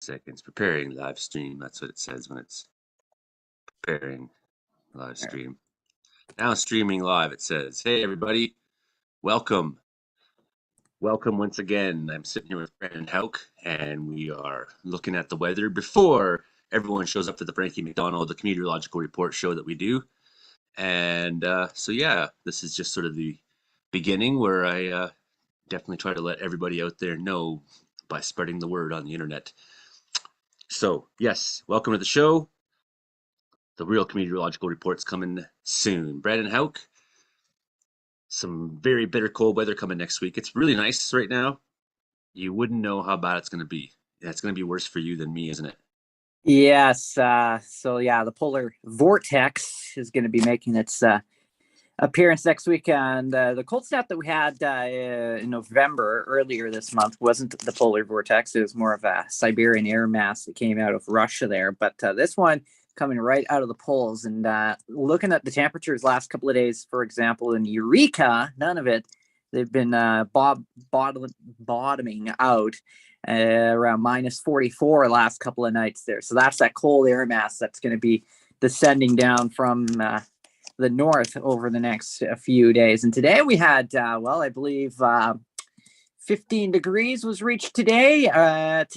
seconds. Preparing live stream. That's what it says when it's preparing live stream. Now streaming live, it says, hey, everybody. Welcome. Welcome once again. I'm sitting here with Brandon Hauk, and we are looking at the weather before everyone shows up for the Frankie McDonald, the Comedeoro-logical report show that we do. And so, yeah, this is just sort of the beginning where I definitely try to let everybody out there know by spreading the word on the internet. So, yes, welcome to the show. The real Comedeoro-logical report's coming soon. Brandon Hauk, some very bitter cold weather coming next week. It's really nice right now. You wouldn't know how bad it's going to be. It's going to be worse for you than me, isn't it? Yes. The polar vortex is going to be making its appearance next week. And the cold snap that we had in November earlier this month wasn't the polar vortex. It was more of a Siberian air mass that came out of Russia there. But this one coming right out of the poles. And looking at the temperatures last couple of days, for example, in Eureka, none of it. They've been bottoming out around minus 44 last couple of nights there. So that's that cold air mass that's going to be descending down from the north over the next few days. And today we had, I believe 15 degrees was reached today at,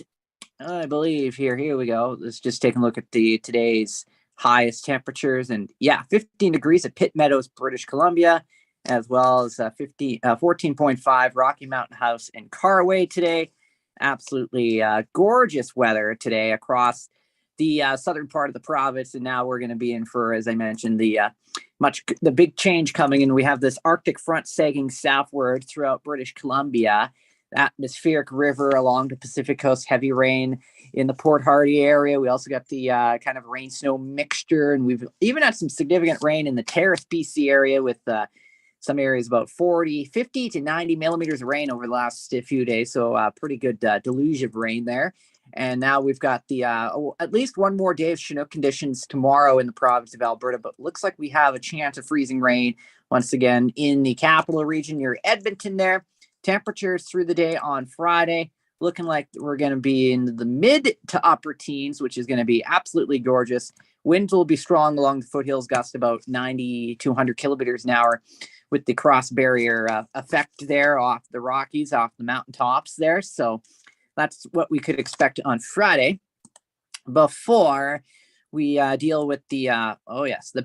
I believe here we go. Let's just take a look at today's highest temperatures. And 15 degrees at Pitt Meadows, British Columbia, as well as 14.5 Rocky Mountain House in Carway today. Absolutely gorgeous weather today across the southern part of the province. And now we're going to be in for, as I mentioned, the big change coming in. We have this Arctic front sagging southward throughout British Columbia, atmospheric river along the Pacific coast, heavy rain in the Port Hardy area. We also got the kind of rain snow mixture, and we've even had some significant rain in the Terrace, BC area with some areas about 50 to 90 millimeters of rain over the last few days. So pretty good deluge of rain there. And now we've got the at least one more day of Chinook conditions tomorrow in the province of Alberta, but looks like we have a chance of freezing rain once again in the capital region near Edmonton there. Temperatures through the day on Friday looking like we're going to be in the mid to upper teens, which is going to be absolutely gorgeous. Winds will be strong along the foothills, gust about 90 to 100 kilometers an hour with the cross barrier effect there off the Rockies, off the mountaintops there. So that's what we could expect on Friday before we deal with the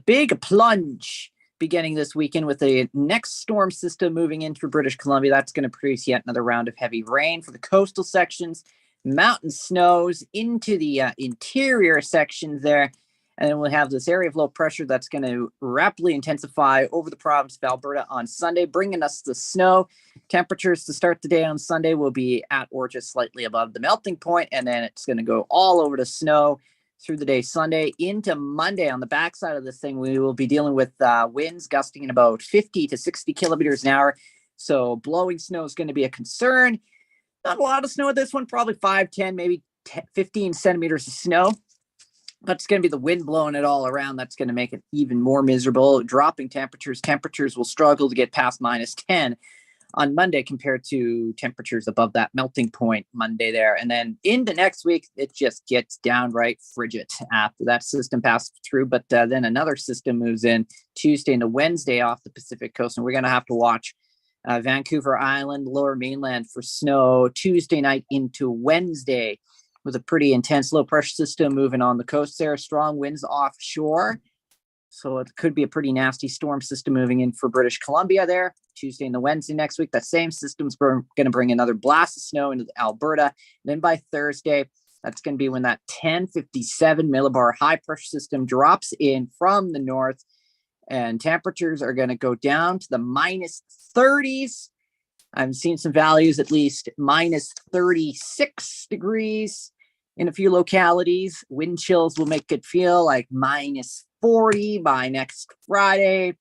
big plunge beginning this weekend with the next storm system moving into British Columbia. That's going to produce yet another round of heavy rain for the coastal sections, mountain snows into the interior sections there. And then we'll have this area of low pressure that's going to rapidly intensify over the province of Alberta on Sunday, bringing us the snow. Temperatures to start the day on Sunday will be at or just slightly above the melting point, and then it's going to go all over to snow through the day Sunday into Monday. On the backside of this thing, we will be dealing with winds gusting in about 50 to 60 kilometers an hour. So blowing snow is going to be a concern. Not a lot of snow at this one, probably 5, 10, maybe 15 centimeters of snow. But it's going to be the wind blowing it all around. That's going to make it even more miserable. Dropping temperatures. Temperatures will struggle to get past minus 10 on Monday compared to temperatures above that melting point Monday there. And then into next week, it just gets downright frigid after that system passes through. But then another system moves in Tuesday into Wednesday off the Pacific coast. And we're going to have to watch Vancouver Island, Lower Mainland for snow Tuesday night into Wednesday, with a pretty intense low pressure system moving on the coast there. Strong winds offshore. So it could be a pretty nasty storm system moving in for British Columbia there. Tuesday and the Wednesday next week, that same system's going to bring another blast of snow into Alberta. And then by Thursday, that's going to be when that 1057 millibar high pressure system drops in from the north. And temperatures are going to go down to the minus 30s. I'm seeing some values, at least minus 36 degrees in a few localities. Wind chills will make it feel like minus 40 by next Friday.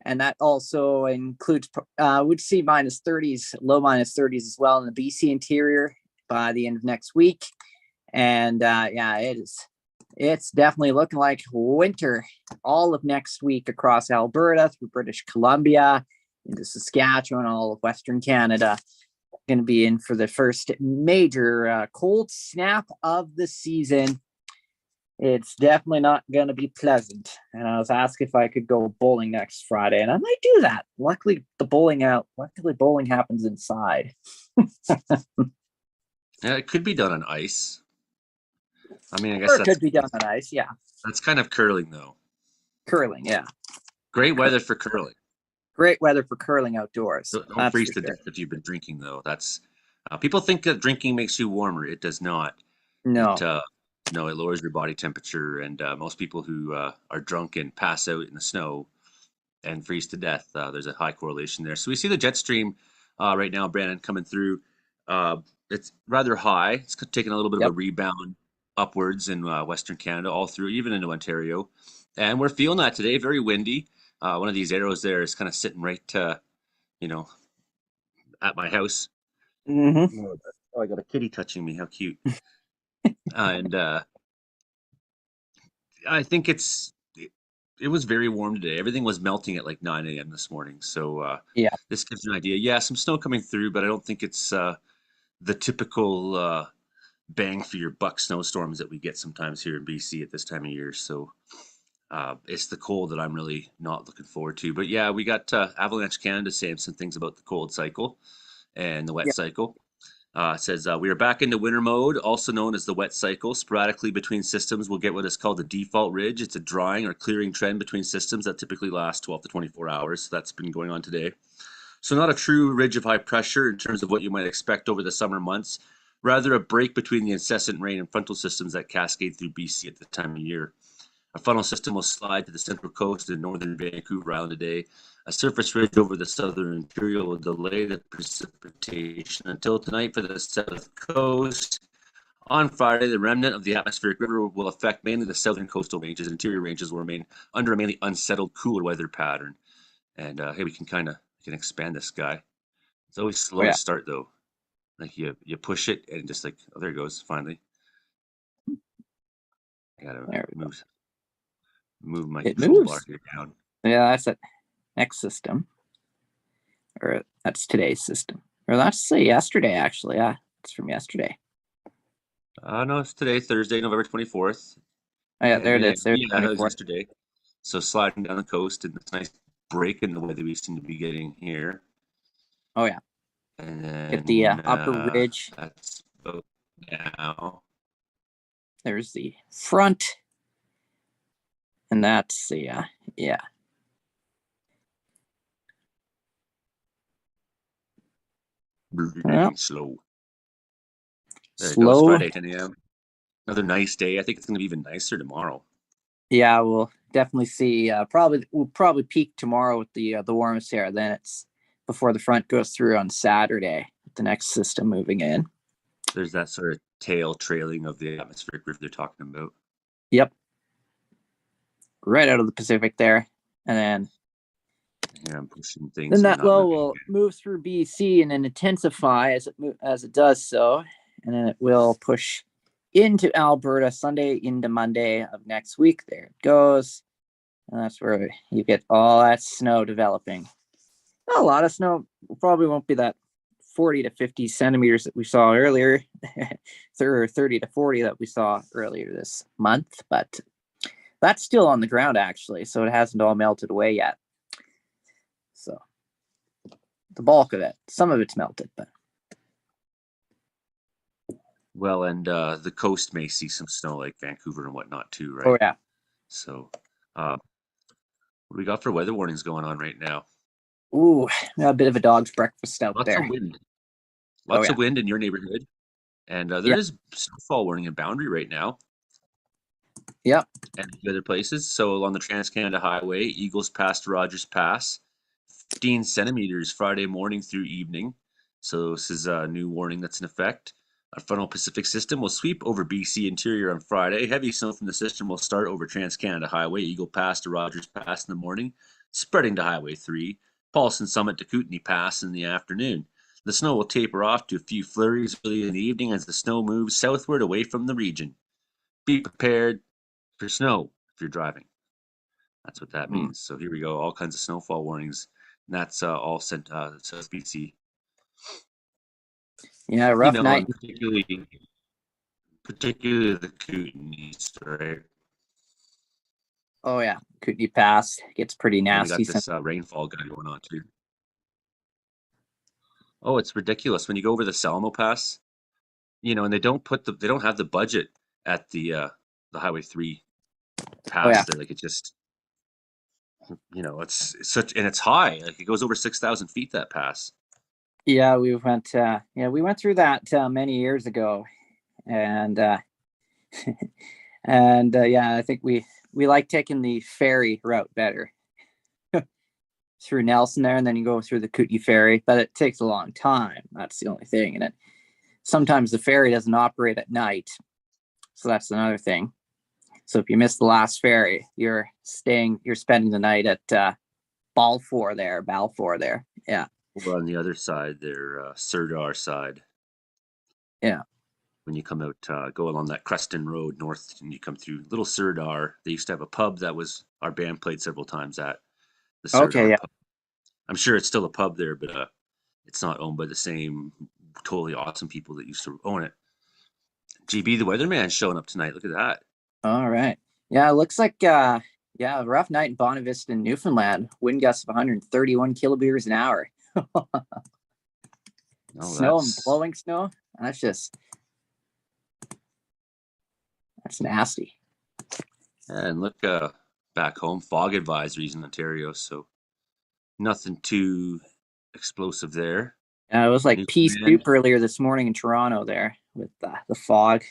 And that also includes, we'd see minus 30s, low minus 30s as well in the BC interior by the end of next week. And it's definitely looking like winter all of next week across Alberta through British Columbia into Saskatchewan, all of Western Canada. going to be in for the first major cold snap of the season. It's definitely not going to be pleasant. And I was asked if I could go bowling next Friday, and I might do that. Luckily, bowling happens inside. Yeah, it could be done on ice. I mean, I guess Or it could be done on ice. Yeah, that's kind of curling, though. curling. Yeah, Great weather for curling. great weather for curling outdoors. Don't freeze to death if you've been drinking, though. That's people think that drinking makes you warmer. It does not. No. No, it lowers your body temperature, and most people who are drunk and pass out in the snow and freeze to death, there's a high correlation there. So we see the jet stream right now, Brandon, coming through. It's rather high. It's taking a little bit of a rebound upwards in Western Canada, all through, even into Ontario. And we're feeling that today. Very windy. One of these arrows there is kind of sitting right, at my house. Mm-hmm. Oh, I got a kitty touching me. How cute. And I think it was very warm today. Everything was melting at like 9 a.m. this morning. So Yeah. this gives you an idea. Yeah, some snow coming through, but I don't think it's the typical bang for your buck snowstorms that we get sometimes here in BC at this time of year. So it's the cold that I'm really not looking forward to. But yeah, we got Avalanche Canada saying some things about the cold cycle and the wet cycle. It says we are back into winter mode, also known as the wet cycle. Sporadically between systems, we'll get what is called the default ridge. It's a drying or clearing trend between systems that typically lasts 12 to 24 hours. So that's been going on today. So not a true ridge of high pressure in terms of what you might expect over the summer months. Rather a break between the incessant rain and frontal systems that cascade through BC at the time of year. A funnel system will slide to the central coast and northern Vancouver Island today. A surface ridge over the southern interior will delay the precipitation until tonight for the south coast. On Friday, the remnant of the atmospheric river will affect mainly the southern coastal ranges. Interior ranges will remain under a mainly unsettled, cooler weather pattern. And hey, we can expand this guy. It's always slow to start though. Like you push it and just like, oh, there it goes. Finally, I gotta move my control bar here down. Yeah, that's it. Next system, or that's today's system, or that's yesterday actually. Yeah, it's from yesterday. No, it's today, Thursday, November 24th. Oh, yeah, there it is. Yeah, that was yesterday. So sliding down the coast, and it's nice break in the weather we seem to be getting here. Oh yeah. And then get the upper ridge. That's about now. There's the front, and that's the yeah. Slow. There it Slow. goes. Friday, 10 a.m. Another nice day. I think it's going to be even nicer tomorrow. Yeah, we'll definitely see. We'll probably peak tomorrow with the warmest air. Then it's before the front goes through on Saturday. The next system moving in. There's that sort of tail trailing of the atmospheric river they're talking about. Yep. Right out of the Pacific there, and then. Yeah, I'm pushing things. Then that low will move through BC and then intensify as it does so, and then it will push into Alberta Sunday into Monday of next week. There it goes, and that's where you get all that snow developing. Not a lot of snow. Probably won't be that 40 to 50 centimeters that we saw earlier, or 30 to 40 that we saw earlier this month, but that's still on the ground actually, so it hasn't all melted away yet. So the bulk of it, some of it's melted, but well, and the coast may see some snow like Vancouver and whatnot too, right? Oh yeah. So what do we got for weather warnings going on right now? Ooh, a bit of a dog's breakfast out there. Lots of wind. Lots of wind in your neighborhood. And there is snowfall warning in Boundary right now. Yep. And a few other places. So along the Trans-Canada Highway, Eagles Pass to Rogers Pass, 15 centimeters Friday morning through evening. So this is a new warning that's in effect. A frontal Pacific system will sweep over BC interior on Friday. Heavy snow from the system will start over Trans-Canada Highway, Eagle Pass to Rogers Pass in the morning, spreading to Highway 3, Paulson Summit to Kootenay Pass in the afternoon. The snow will taper off to a few flurries early in the evening as the snow moves southward away from the region. Be prepared for snow if you're driving. That's what that means. So here we go. All kinds of snowfall warnings. And that's all sent to South BC. Yeah, You rough know, night. and particularly the Kootenays, right? Oh yeah, Kootenay Pass gets pretty And we nasty. got this rainfall guy going on too. Oh, it's ridiculous when you go over the Salmo Pass. You know, and they don't have the budget at the Highway 3 Oh yeah, pass there. Like it just, you know, it's such, and it's high. Like it goes over 6,000 feet, that pass. yeah. We went through that many years ago, and yeah, I think we like taking the ferry route better through Nelson there, and then you go through the Kootenay ferry, but it takes a long time. That's the only thing, and it sometimes the ferry doesn't operate at night, so that's another thing. So if you miss the last ferry, you're spending the night at Balfour there. Yeah, Over on the other side there, Sirdar side. yeah. When you come out, go along that Creston Road north, and you come through Little Sirdar. They used to have a pub that was our band played several times at the Okay, Sirdar yeah. pub. I'm sure it's still a pub there, but it's not owned by the same totally awesome people that used to own it. GB, the weatherman's showing up tonight. Look at that. All right. Yeah, it looks like yeah, rough night in Bonavista, Newfoundland. Wind gusts of 131 kilometers an hour. No, Snow and that's blowing snow. That's just that's nasty. and look back home, fog advisories in Ontario, so nothing too explosive there. It was like pea soup Newfoundland. earlier this morning in Toronto there with the fog.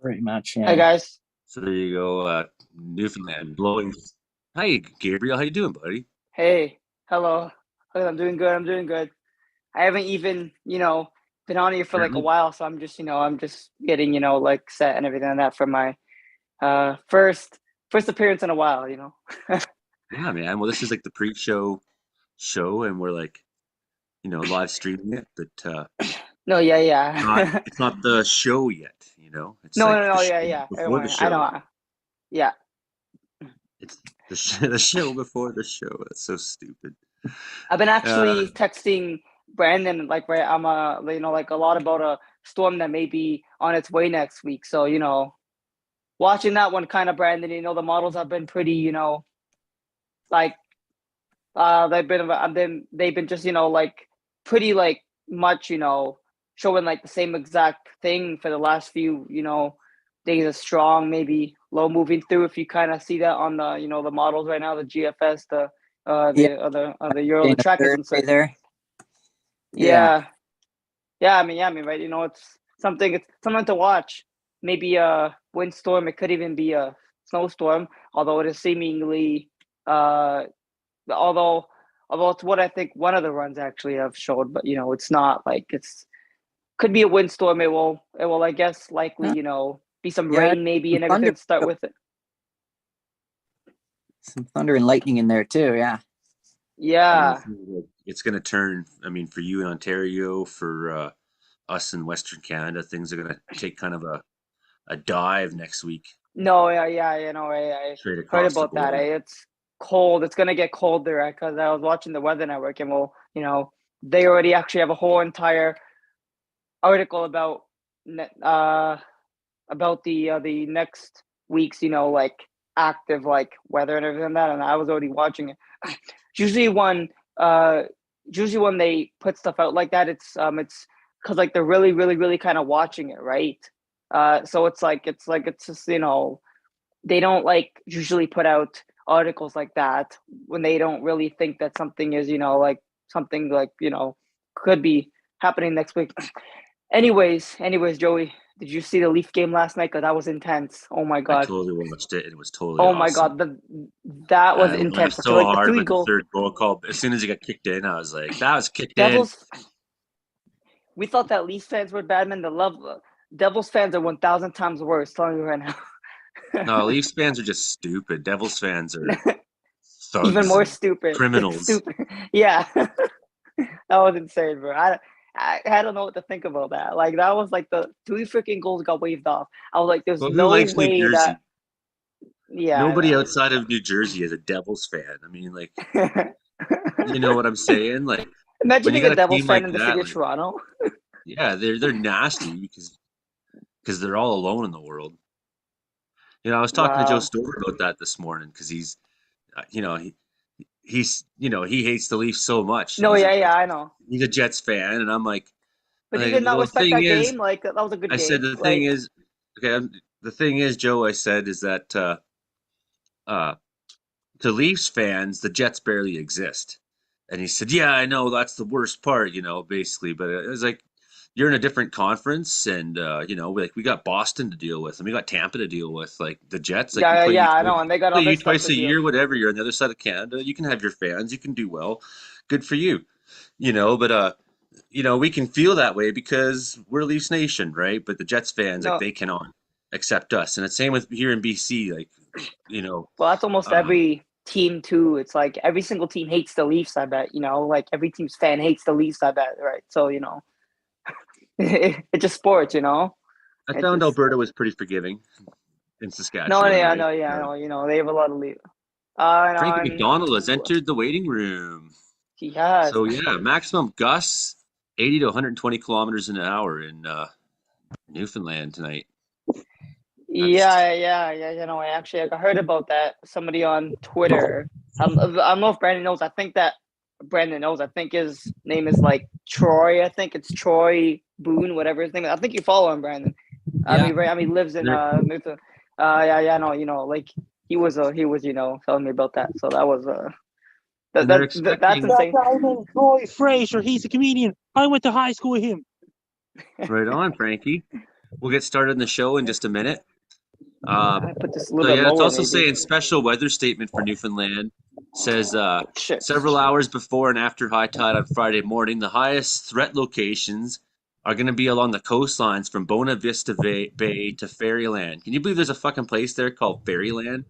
Pretty much, Hi yeah. guys. So there you go, Newfoundland blowing. Hi, Gabriel. How you doing, buddy? Hey. Hello. I'm doing good. I'm doing good. I haven't even, been on here for like a Apparently, while, so I'm just getting, like set and everything like that for my first appearance in a while. yeah, man. Well, this is like the pre-show, and we're like, live streaming it, but No, yeah, not yeah. it's not the show yet. It's No, like no, the no, show yeah, yeah. before the Everyone, I show. know. Yeah. It's the show before the show. That's so stupid. I've been Uh, actually texting Brandon like right I'm like a lot about a storm that may be on its way next week. So, watching that one kind of Brandon, the models have been pretty, like they've been just like pretty like much showing like the same exact thing for the last few days of strong, maybe low moving through. If you kind of see that on the the models right now, the GFS, Yeah, the Euro, the in a trackers and Thursday such. there. Yeah. Yeah, yeah. I mean, right? It's something to watch. Maybe a windstorm. It could even be a snowstorm, although it is seemingly uh although it's what I think one of the runs actually have showed, but it's not like it's could be a windstorm. It will I guess likely Huh? be some Yeah, rain maybe some and thunder everything to start with it. some thunder and lightning in there too, yeah. and Yeah. it's going to turn. I mean, for you in Ontario, for us in Western Canada, things are going to take kind of a dive next week, No, yeah, I straight heard across the about that. border. It's cold. It's gonna get colder because I was watching the Weather Network and they already actually have a whole entire article about the next week's like active like weather and everything like that, and I was already watching it. usually when uh usually when they put stuff out like that, it's because like they're really really really kind of watching it, right? So it's just they don't like usually put out articles like that when they don't really think that something is like something like could be happening next week. Anyways, Joey, did you see the Leaf game last night? Because that was intense. Oh my I god. totally watched it, and it was totally Oh my awesome. god. That was I intense. laughed For so like the hard three when the goal third goal call. As soon as he got kicked in, I was like, "That was kicked in." Devils. We thought that Leafs fans were bad men. The love Devils fans are 1,000 times worse. Telling you right now. No, Leafs fans are just stupid. Devils fans are Even thugs more and stupid. criminals. Stupid. Yeah. That was insane, bro. I don't know what to think about that. Like that was like the three freaking goals got waved off. I was like, there's Well, who no likes New way that. Jersey? Nobody Yeah, outside of New Jersey is a Devils fan. I mean, like, I know. you know what I'm saying? Like, Imagine when you being got a a Devils team fan like in the that, city of like, Toronto. yeah, they're nasty because they're all alone in the world. I was talking to Joe Wow. Stover about that this morning because he's, he hates the Leafs so much, and No, yeah, yeah, I know. he's a Jets fan, and I'm like, But you did not the respect thing that is, game. Like that was a good I said game. the thing Like is, okay, the thing is, Joe, I said is that uh, to Leafs fans, the Jets barely exist. And he said, "Yeah, I know that's the worst part, basically." But it was like you're in a different conference, and like we got Boston to deal with, and we got Tampa to deal with. Like the Jets, like we yeah, play you yeah, I twice, know, and they got play other you stuff twice to a do. year, whatever. You're on the other side of Canada. You can have your fans. You can do well. Good for you, But we can feel that way because we're Leafs Nation, right? But the Jets fans, like No, they cannot accept us, and it's same with here in BC. Like you know, well, that's almost um, every team too. It's like every single team hates the Leafs. I bet like every team's fan hates the Leafs. I bet, right? So it's just sports. I It found just Alberta was pretty forgiving in no, Saskatchewan, yeah, right? no, yeah, no. They have a lot of Leafs. Frankie And McDonald has entered the waiting room. he has. So yeah, maximum gusts 80 to 120 kilometers an hour in Newfoundland tonight. That's Yeah. I heard about that. Somebody on Twitter. I don't know if Brandon knows. I think that Brandon knows. I think his name is like Troy. I think it's Troy Boone, whatever his name is. I think you follow him, Brandon. Yeah. He lives in they're, Newton. Yeah, no, like he was telling me about that. So that was and they're that's expecting That insane. guy named Troy Fraser, he's a comedian. I went to high school with him. right on, Frankie. We'll get started in the show in just a minute. I put this a So little bit yeah, it's lower, also maybe. saying special weather statement for Newfoundland says Shit. several hours before and after high tide on Friday morning, the highest threat locations are going to be along the coastlines from Bona Vista Bay to Fairyland. Can you believe there's a fucking place there called Fairyland?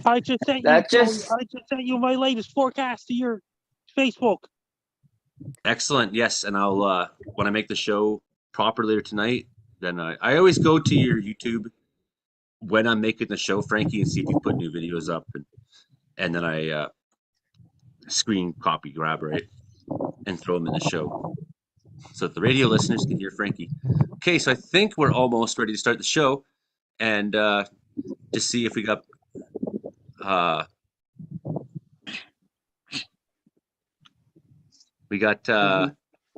I just sent you, That Joey. just I just sent you my latest forecast to your Facebook. Excellent. Yes, and I'll when I make the show proper later tonight, then I always go to your YouTube when I'm making the show, Frankie, and see if you put new videos up, and then I screen copy grab right and throw them in the show so that the radio listeners can hear Frankie. Okay, so I think we're almost ready to start the show, and just see if we got uh,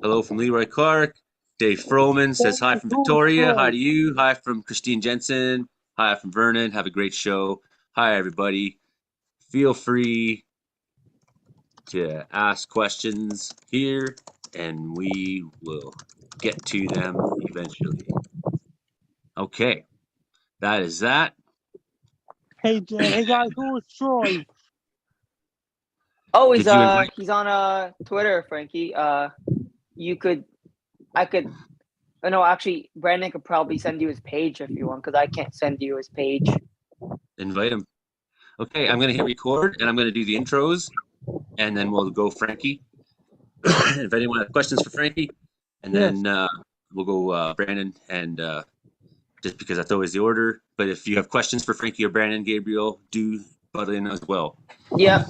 hello from Leroy Clark. Dave Froman says hi from Victoria. Hi to you. Hi from Christine Jensen. Hi from Vernon. Have a great show. Hi, everybody. Feel free to ask questions here, and we will get to them eventually. Okay, that is that. Hey, hey guys, who is Troy? Oh, Did you invite? he's on Twitter, Frankie. I could. Oh, no, actually, Brandon could probably send you his page if you want, because I can't send you his page. Invite him. Okay, I'm gonna hit record, and I'm gonna do the intros, and then we'll go Frankie. If anyone has questions for Frankie, and then we'll go Brandon, and just because that's always the order. But if you have questions for Frankie or Brandon, Gabriel, do butt in as well. Yeah.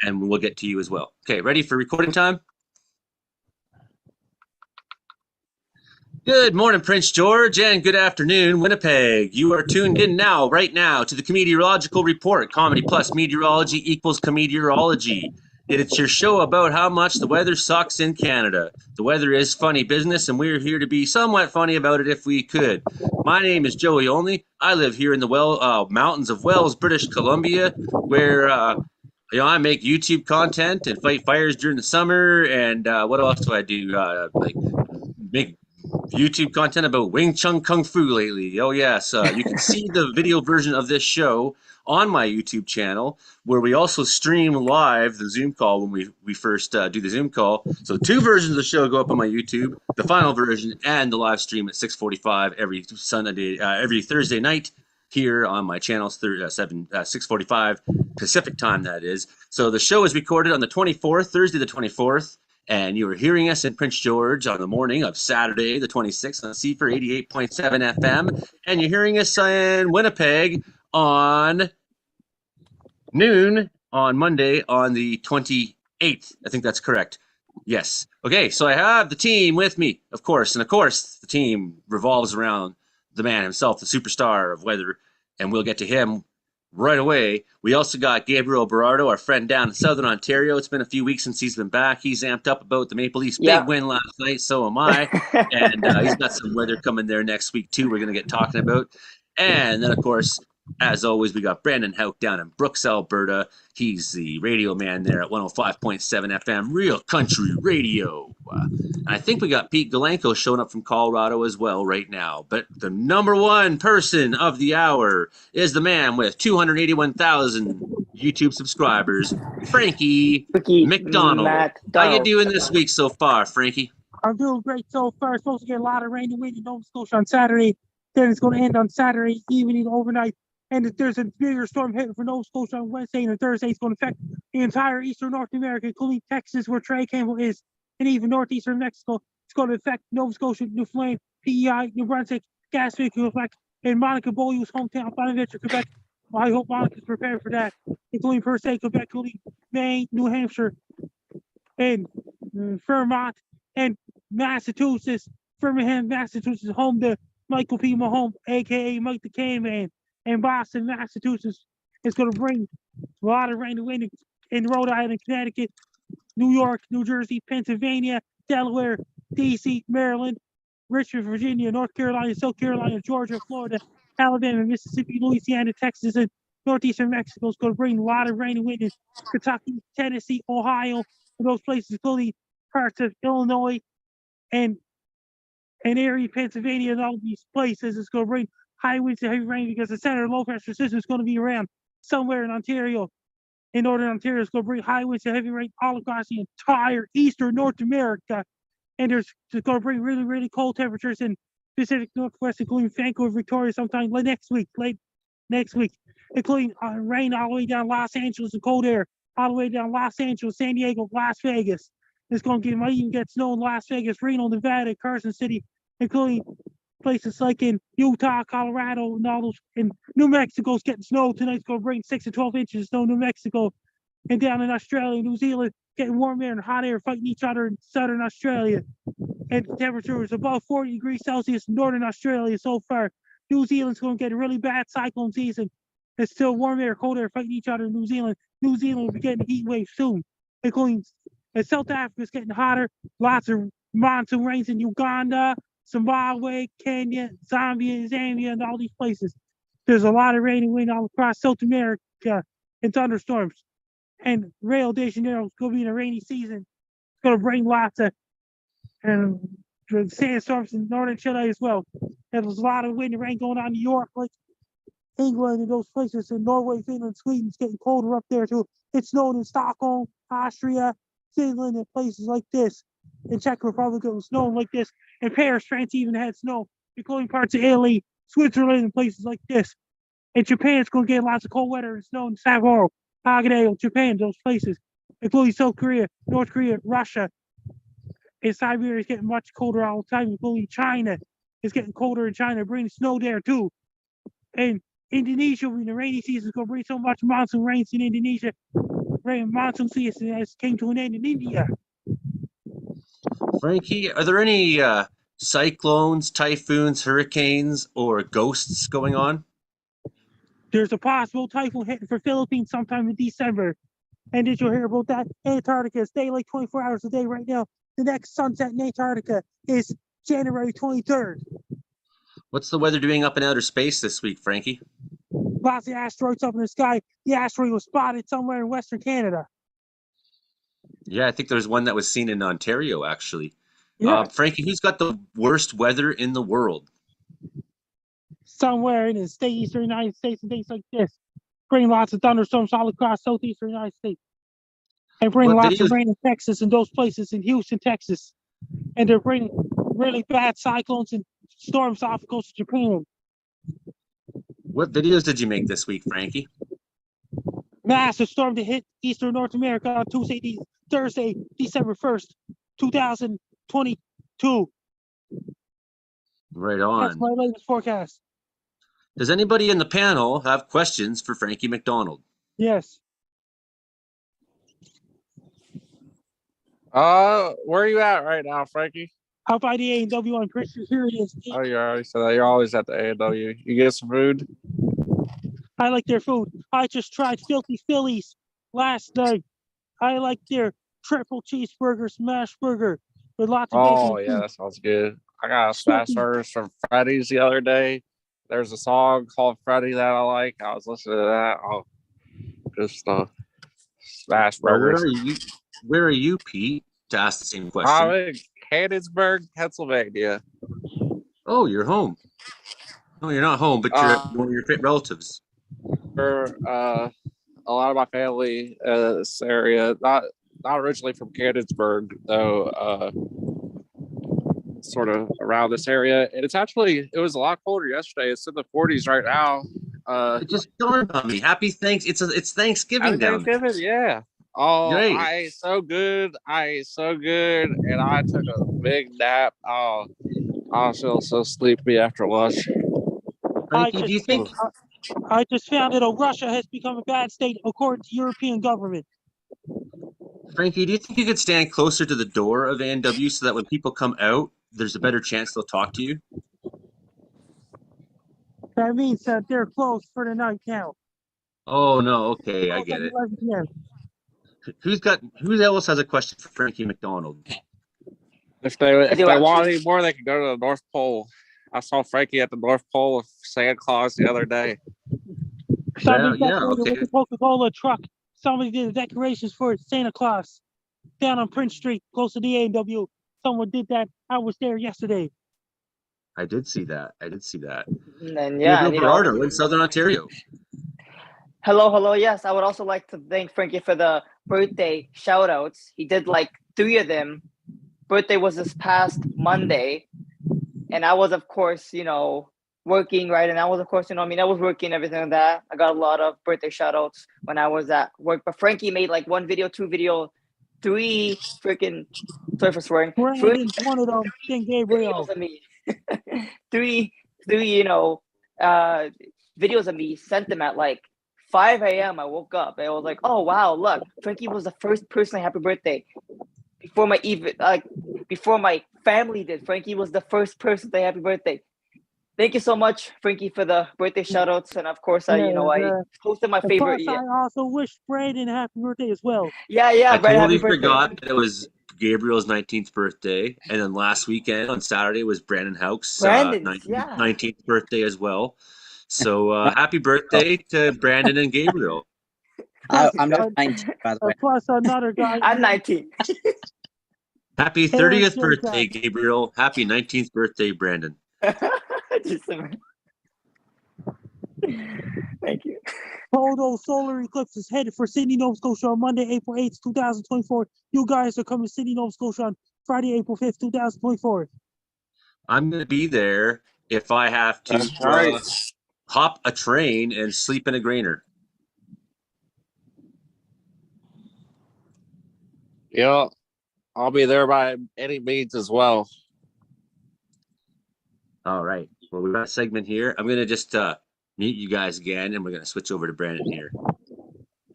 And we'll get to you as well. Okay, ready for recording time? Good morning, Prince George, and good afternoon, Winnipeg. You are tuned in now, right now, to the Comedeoro-logical report. Comedy plus meteorology equals cometeorology. It's your show about how much the weather sucks in Canada. The weather is funny business, and we're here to be somewhat funny about it if we could. My name is Joey Only. I live here in the mountains of Wells, British Columbia, where I make YouTube content and fight fires during the summer. And what else do I do? Make YouTube content about Wing Chun Kung Fu lately. Oh, yes. You can see the video version of this show on my YouTube channel, where we also stream live the Zoom call when we first do the Zoom call. So 2 versions of the show go up on my YouTube, the final version and the live stream at 6:45 every Thursday night here on my channel, 6:45 Pacific time, that is. So the show is recorded on the 24th, Thursday the 24th. And you are hearing us in Prince George on the morning of Saturday, the 26th, on CFR 88.7 FM. And you're hearing us in Winnipeg on noon on Monday on the 28th. I think that's correct. Yes. Okay, so I have the team with me, of course. And of course, the team revolves around the man himself, the superstar of weather. And we'll get to him right away. We also got Gabriel Berardo, our friend down in Southern Ontario. It's been a few weeks since he's been back. He's amped up about the Maple Leafs' Yeah. big win last night. So am I. And he's got some weather coming there next week, too, we're going to get talking about. And then, of course, as always, we got Brandon Houck down in Brooks, Alberta. He's the radio man there at 105.7 FM, Real Country Radio. And I think we got Pete Galenko showing up from Colorado as well right now. But the number one person of the hour is the man with 281,000 YouTube subscribers, Frankie Ricky McDonald. Matt How you Donald. doing this week so far, Frankie? I'm doing great so far. Supposed to get a lot of rain and wind in Nova Scotia on Saturday. Then it's going to end on Saturday evening overnight. And if there's a bigger storm hitting for Nova Scotia on Wednesday and Thursday, it's going to affect the entire eastern North America, including Texas, where Trey Campbell is, and even northeastern Mexico. It's going to affect Nova Scotia, Newfoundland, PEI, New Brunswick, Gaspé, Quebec, and Monica Beaulieu's hometown, Bonaventure, Quebec. Well, I hope Monica's prepared for that, including per se Quebec, including Maine, New Hampshire, and Vermont, and Massachusetts, Framingham, Massachusetts, home to Michael P. Mahomes, aka Mike the Can Man, and Boston, Massachusetts. Is going to bring a lot of rain and wind in Rhode Island, Connecticut, New York, New Jersey, Pennsylvania, Delaware, DC, Maryland, Richmond, Virginia, North Carolina, South Carolina, Georgia, Florida, Alabama, Mississippi, Louisiana, Texas, and northeastern Mexico. Is going to bring a lot of rain and wind in Kentucky, Tennessee, Ohio, and those places, including parts of Illinois and Erie, Pennsylvania, and all these places. It's going to bring high winds and heavy rain because the center of low pressure system is going to be around somewhere in Ontario. In northern Ontario, it's going to bring high winds and heavy rain all across the entire eastern North America. And it's going to bring really, really cold temperatures in Pacific Northwest, including Vancouver, Victoria, sometime late next week, including rain all the way down Los Angeles and cold air all the way down Los Angeles, San Diego, Las Vegas. It's going to might even get snow in Las Vegas, Reno, Nevada, Carson City, including places like in Utah, Colorado, and all those. And New Mexico's getting snow tonight. It's going to bring 6 to 12 inches of snow in New Mexico. And down in Australia, New Zealand, getting warm air and hot air fighting each other in southern Australia. And the temperature is above 40 degrees Celsius in northern Australia so far. New Zealand's going to get a really bad cyclone season. It's still warm air, cold air fighting each other in New Zealand. New Zealand will be getting a heat wave soon. Including South Africa's getting hotter. Lots of monsoon rains in Uganda, Zimbabwe, Kenya, Zambia, and all these places. There's a lot of rain and wind all across South America and thunderstorms. And Rio de Janeiro is going to be in a rainy season. It's going to bring lots of sandstorms in northern Chile as well. And there's a lot of wind and rain going on in New York, like England and those places. In Norway, Finland, Sweden, it's getting colder up there too. It's snowing in Stockholm, Austria, Finland, and places like this. In Czech Republic, it was snowing like this. In Paris, France even had snow, including parts of Italy, Switzerland, and places like this. In Japan, it's going to get lots of cold weather and snow in Sapporo, Haggadah, Japan, those places, including South Korea, North Korea, Russia. And Siberia is getting much colder all the time, including China. It's getting colder in China, bringing snow there too. And Indonesia, in the rainy season, is going to bring so much monsoon rains in Indonesia. Monsoon season has came to an end in India. Frankie, are there any cyclones, typhoons, hurricanes, or ghosts going on? There's a possible typhoon hitting for Philippines sometime in December. And did you hear about that? Antarctica is daylight 24 hours a day right now. The next sunset in Antarctica is January 23rd. What's the weather doing up in outer space this week, Frankie? Lots of asteroids up in the sky. The asteroid was spotted somewhere in Western Canada. Yeah, I think there's one that was seen in Ontario, actually. Yeah. Frankie, who's got the worst weather in the world? Somewhere in the eastern United States and things like this. Bring lots of thunderstorms all across southeastern United States. And bring lots of rain in Texas and those places in Houston, Texas. And they're bringing really bad cyclones and storms off the coast of Japan. What videos did you make this week, Frankie? Massive storm to hit eastern North America on Thursday, December 1st, 2022. Right on. That's my latest forecast. Does anybody in the panel have questions for Frankie McDonald? Yes. Where are you at right now, Frankie? Out by the A&W on Christian. Here it is. Oh, you already said that. You're always at the A&W. You get some food? I like their food. I just tried Filthy Phillies last night. I like their triple cheeseburger smash burger with lots of bacon. Oh, yeah, that sounds good. I got a smash burgers from Freddy's the other day. There's a song called Freddy that I like. I was listening to that. Oh, good stuff. Smash Where burgers. are you? Where are you, Pete? To ask the same I'm question. in Canonsburg, Pennsylvania. Oh, you're home. No, you're not home, but you're at one of your relatives. A lot of my family this area, not originally from Canonsburg, though, sort of around this area. And it was a lot colder yesterday. It's in the 40s right now. It just dawned on me. Happy it's Thanksgiving Happy down there. Thanksgiving, yeah. Oh, Great. I ate so good. And I took a big nap. Oh, I feel so sleepy after lunch. Frankie, do you think I just found that Russia has become a bad state according to European government. you could stand closer to the door of A&W so that when people come out, there's a better chance they'll talk to you? That means that they're closed for the night now. Oh no, okay, I get it. Who else has a question for Frankie McDonald? If they want any more, they can go to the North Pole. I saw Frankie at the North Pole with Santa Claus the other day. Somebody okay. with the Coca-Cola truck. Somebody did the decorations for Santa Claus down on Prince Street, close to the A&W. Someone did that. I was there yesterday. I did see that. And then, yeah, Berardo in Southern Ontario. Hello. Yes, I would also like to thank Frankie for the birthday shout outs. He did like 3 of them. Birthday was this past Monday. And I was, of course, working, right? And I was, of course, I was working, everything like that. I got a lot of birthday shout outs when I was at work. But Frankie made like 1 video, 2 video, 3 freaking, sorry for swearing. Brandon's one of them. King Gabriel. Videos of me. three, videos of me, sent them at like 5 a.m. I woke up and I was like, oh wow, look, Frankie was the first person happy birthday. Before my family did, Frankie was the first person to say happy birthday. Thank you so much, Frankie, for the birthday shout outs. And of course, I posted my favorite. I also wish Brandon happy birthday as well. Yeah, I Brandon, totally happy forgot that it was Gabriel's 19th birthday. And then last weekend on Saturday was Brandon Houck's 19th birthday as well. So happy birthday to Brandon and Gabriel. I'm not 19, by the way. Plus another guy. I'm 19. Happy 30th birthday, Gabriel. Happy 19th birthday, Brandon. Thank you. Total solar eclipse is headed for Sydney, Nova Scotia on Monday, April 8th, 2024. You guys are coming to Sydney, Nova Scotia on Friday, April 5th, 2024. I'm going to be there if I have to hop a train and sleep in a grainer. Yeah, I'll be there by any means as well. All right. Well, we've got a segment here. I'm going to just mute you guys again, and we're going to switch over to Brandon here.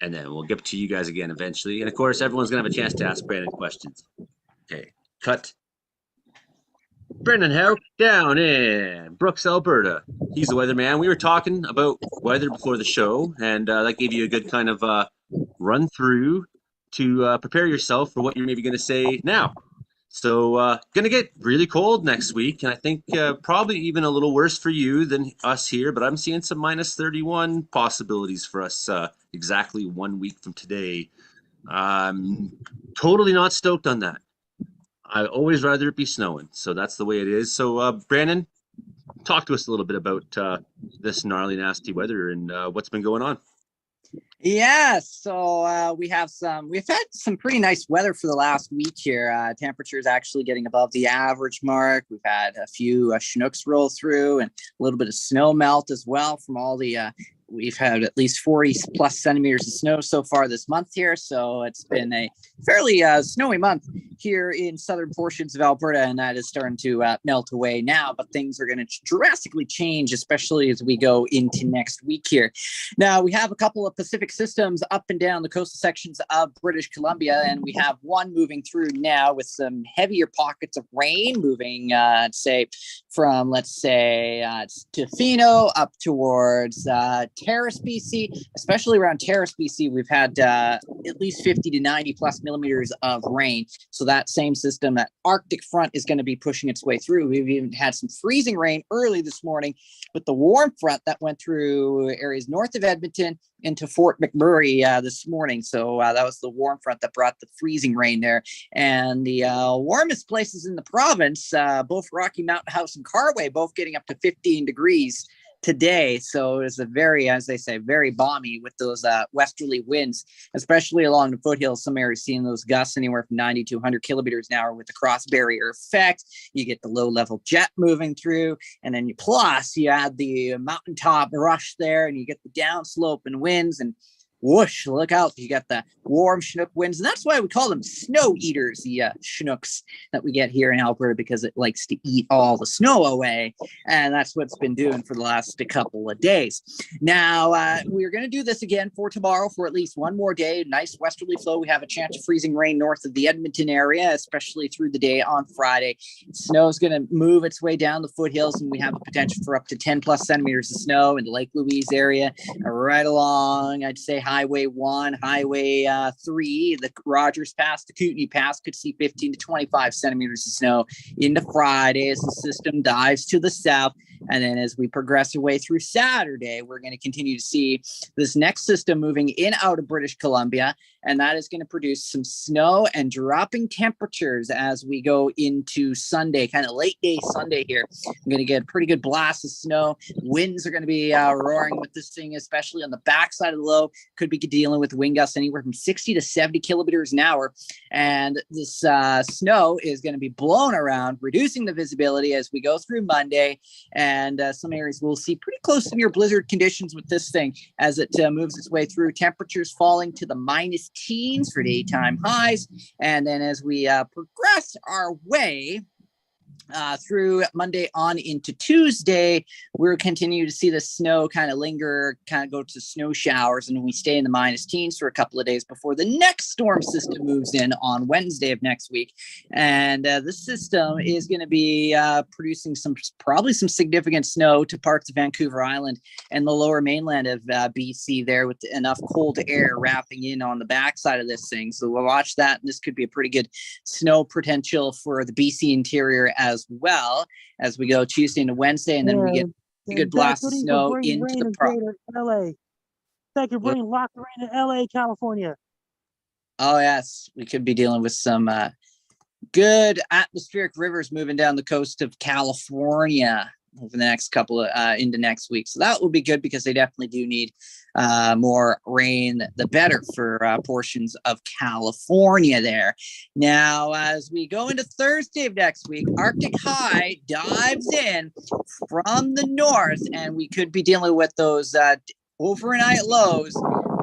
And then we'll get to you guys again eventually. And, of course, everyone's going to have a chance to ask Brandon questions. Okay. Cut. Brandon Houck down in Brooks, Alberta. He's the weatherman. We were talking about weather before the show, and that gave you a good kind of run through to prepare yourself for what you're maybe going to say now. So going to get really cold next week, and I think probably even a little worse for you than us here, but I'm seeing some minus 31 possibilities for us exactly 1 week from today. I'm totally not stoked on that. I always rather it be snowing, so that's the way it is. So Brandon, talk to us a little bit about this gnarly, nasty weather and what's been going on. Yeah, so we've had some pretty nice weather for the last week here. Temperatures actually getting above the average mark. We've had a few Chinooks roll through and a little bit of snow melt as well from all the we've had at least 40 plus centimeters of snow so far this month here. So it's been a fairly snowy month here in southern portions of Alberta, and that is starting to melt away now. But things are going to drastically change, especially as we go into next week here. Now, we have a couple of Pacific systems up and down the coastal sections of British Columbia, and we have one moving through now with some heavier pockets of rain moving, say, from, let's say, Tofino up towards Terrace, BC. Especially around Terrace, BC, we've had at least 50 to 90 plus millimeters of rain. So that same system, that Arctic front, is going to be pushing its way through. We've even had some freezing rain early this morning with the warm front that went through areas north of Edmonton into Fort McMurray this morning. So that was the warm front that brought the freezing rain there. And the warmest places in the province, both Rocky Mountain House and Carway, both getting up to 15 degrees today. So it's a very, as they say, very balmy with those westerly winds, especially along the foothills. Some areas seeing those gusts anywhere from 90 to 100 kilometers an hour with the cross barrier effect. You get the low level jet moving through, and then you add the mountaintop rush there, and you get the downslope and winds, and whoosh, look out. You got the warm Chinook winds. And that's why we call them snow eaters, the Chinooks that we get here in Alberta, because it likes to eat all the snow away. And that's what it's been doing for the last couple of days. Now, we're going to do this again for tomorrow for at least one more day. Nice westerly flow. We have a chance of freezing rain north of the Edmonton area, especially through the day on Friday. Snow is going to move its way down the foothills, and we have a potential for up to 10 plus centimeters of snow in the Lake Louise area, right along, I'd say, Highway 1, Highway 3, the Rogers Pass, the Kootenay Pass could see 15 to 25 centimeters of snow into Friday as the system dives to the south. And then as we progress our way through Saturday, we're going to continue to see this next system moving in out of British Columbia. And that is going to produce some snow and dropping temperatures as we go into Sunday, kind of late day Sunday here. I'm going to get a pretty good blast of snow. Winds are going to be roaring with this thing, especially on the backside of the low. Could be dealing with wind gusts anywhere from 60 to 70 kilometers an hour. And this snow is going to be blown around, reducing the visibility as we go through Monday. And some areas will see pretty close to near blizzard conditions with this thing as it moves its way through. Temperatures falling to the minus teens for daytime highs. And then as we progress our way through Monday on into Tuesday, we'll continue to see the snow kind of linger, kind of go to snow showers, and we stay in the minus teens for a couple of days before the next storm system moves in on Wednesday of next week. And this system is going to be producing probably some significant snow to parts of Vancouver Island and the lower mainland of BC there, with enough cold air wrapping in on the backside of this thing. So we'll watch that, and this could be a pretty good snow potential for the BC interior as well as we go Tuesday into Wednesday, and then we get a good blast of snow into the LA. That could bring lots of rain to LA, California. Oh yes, we could be dealing with some good atmospheric rivers moving down the coast of California over the next couple of into next week. So that will be good because they definitely do need more rain, the better for portions of California there. Now, as we go into Thursday of next week, Arctic high dives in from the north, and we could be dealing with those overnight lows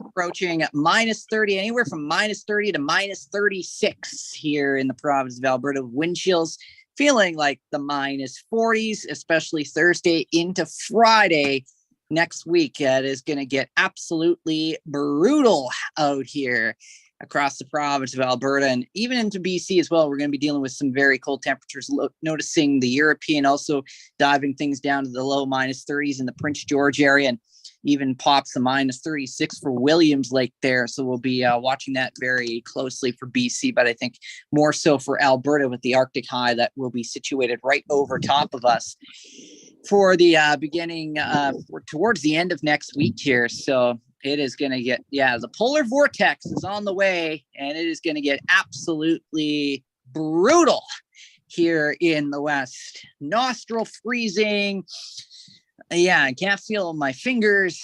approaching minus 30, anywhere from minus 30 to minus 36 here in the province of Alberta. Wind chills feeling like the minus 40s, especially Thursday into Friday next week. It is going to get absolutely brutal out here across the province of Alberta and even into BC as well. We're going to be dealing with some very cold temperatures, noticing the European also diving things down to the low minus 30s in the Prince George area, and even pops a minus 36 for Williams Lake there. So we'll be watching that very closely for BC, but I think more so for Alberta with the Arctic high that will be situated right over top of us for the beginning towards the end of next week here. So it is going to get, the polar vortex is on the way, and it is going to get absolutely brutal here in the West. Nostril freezing. I can't feel my fingers,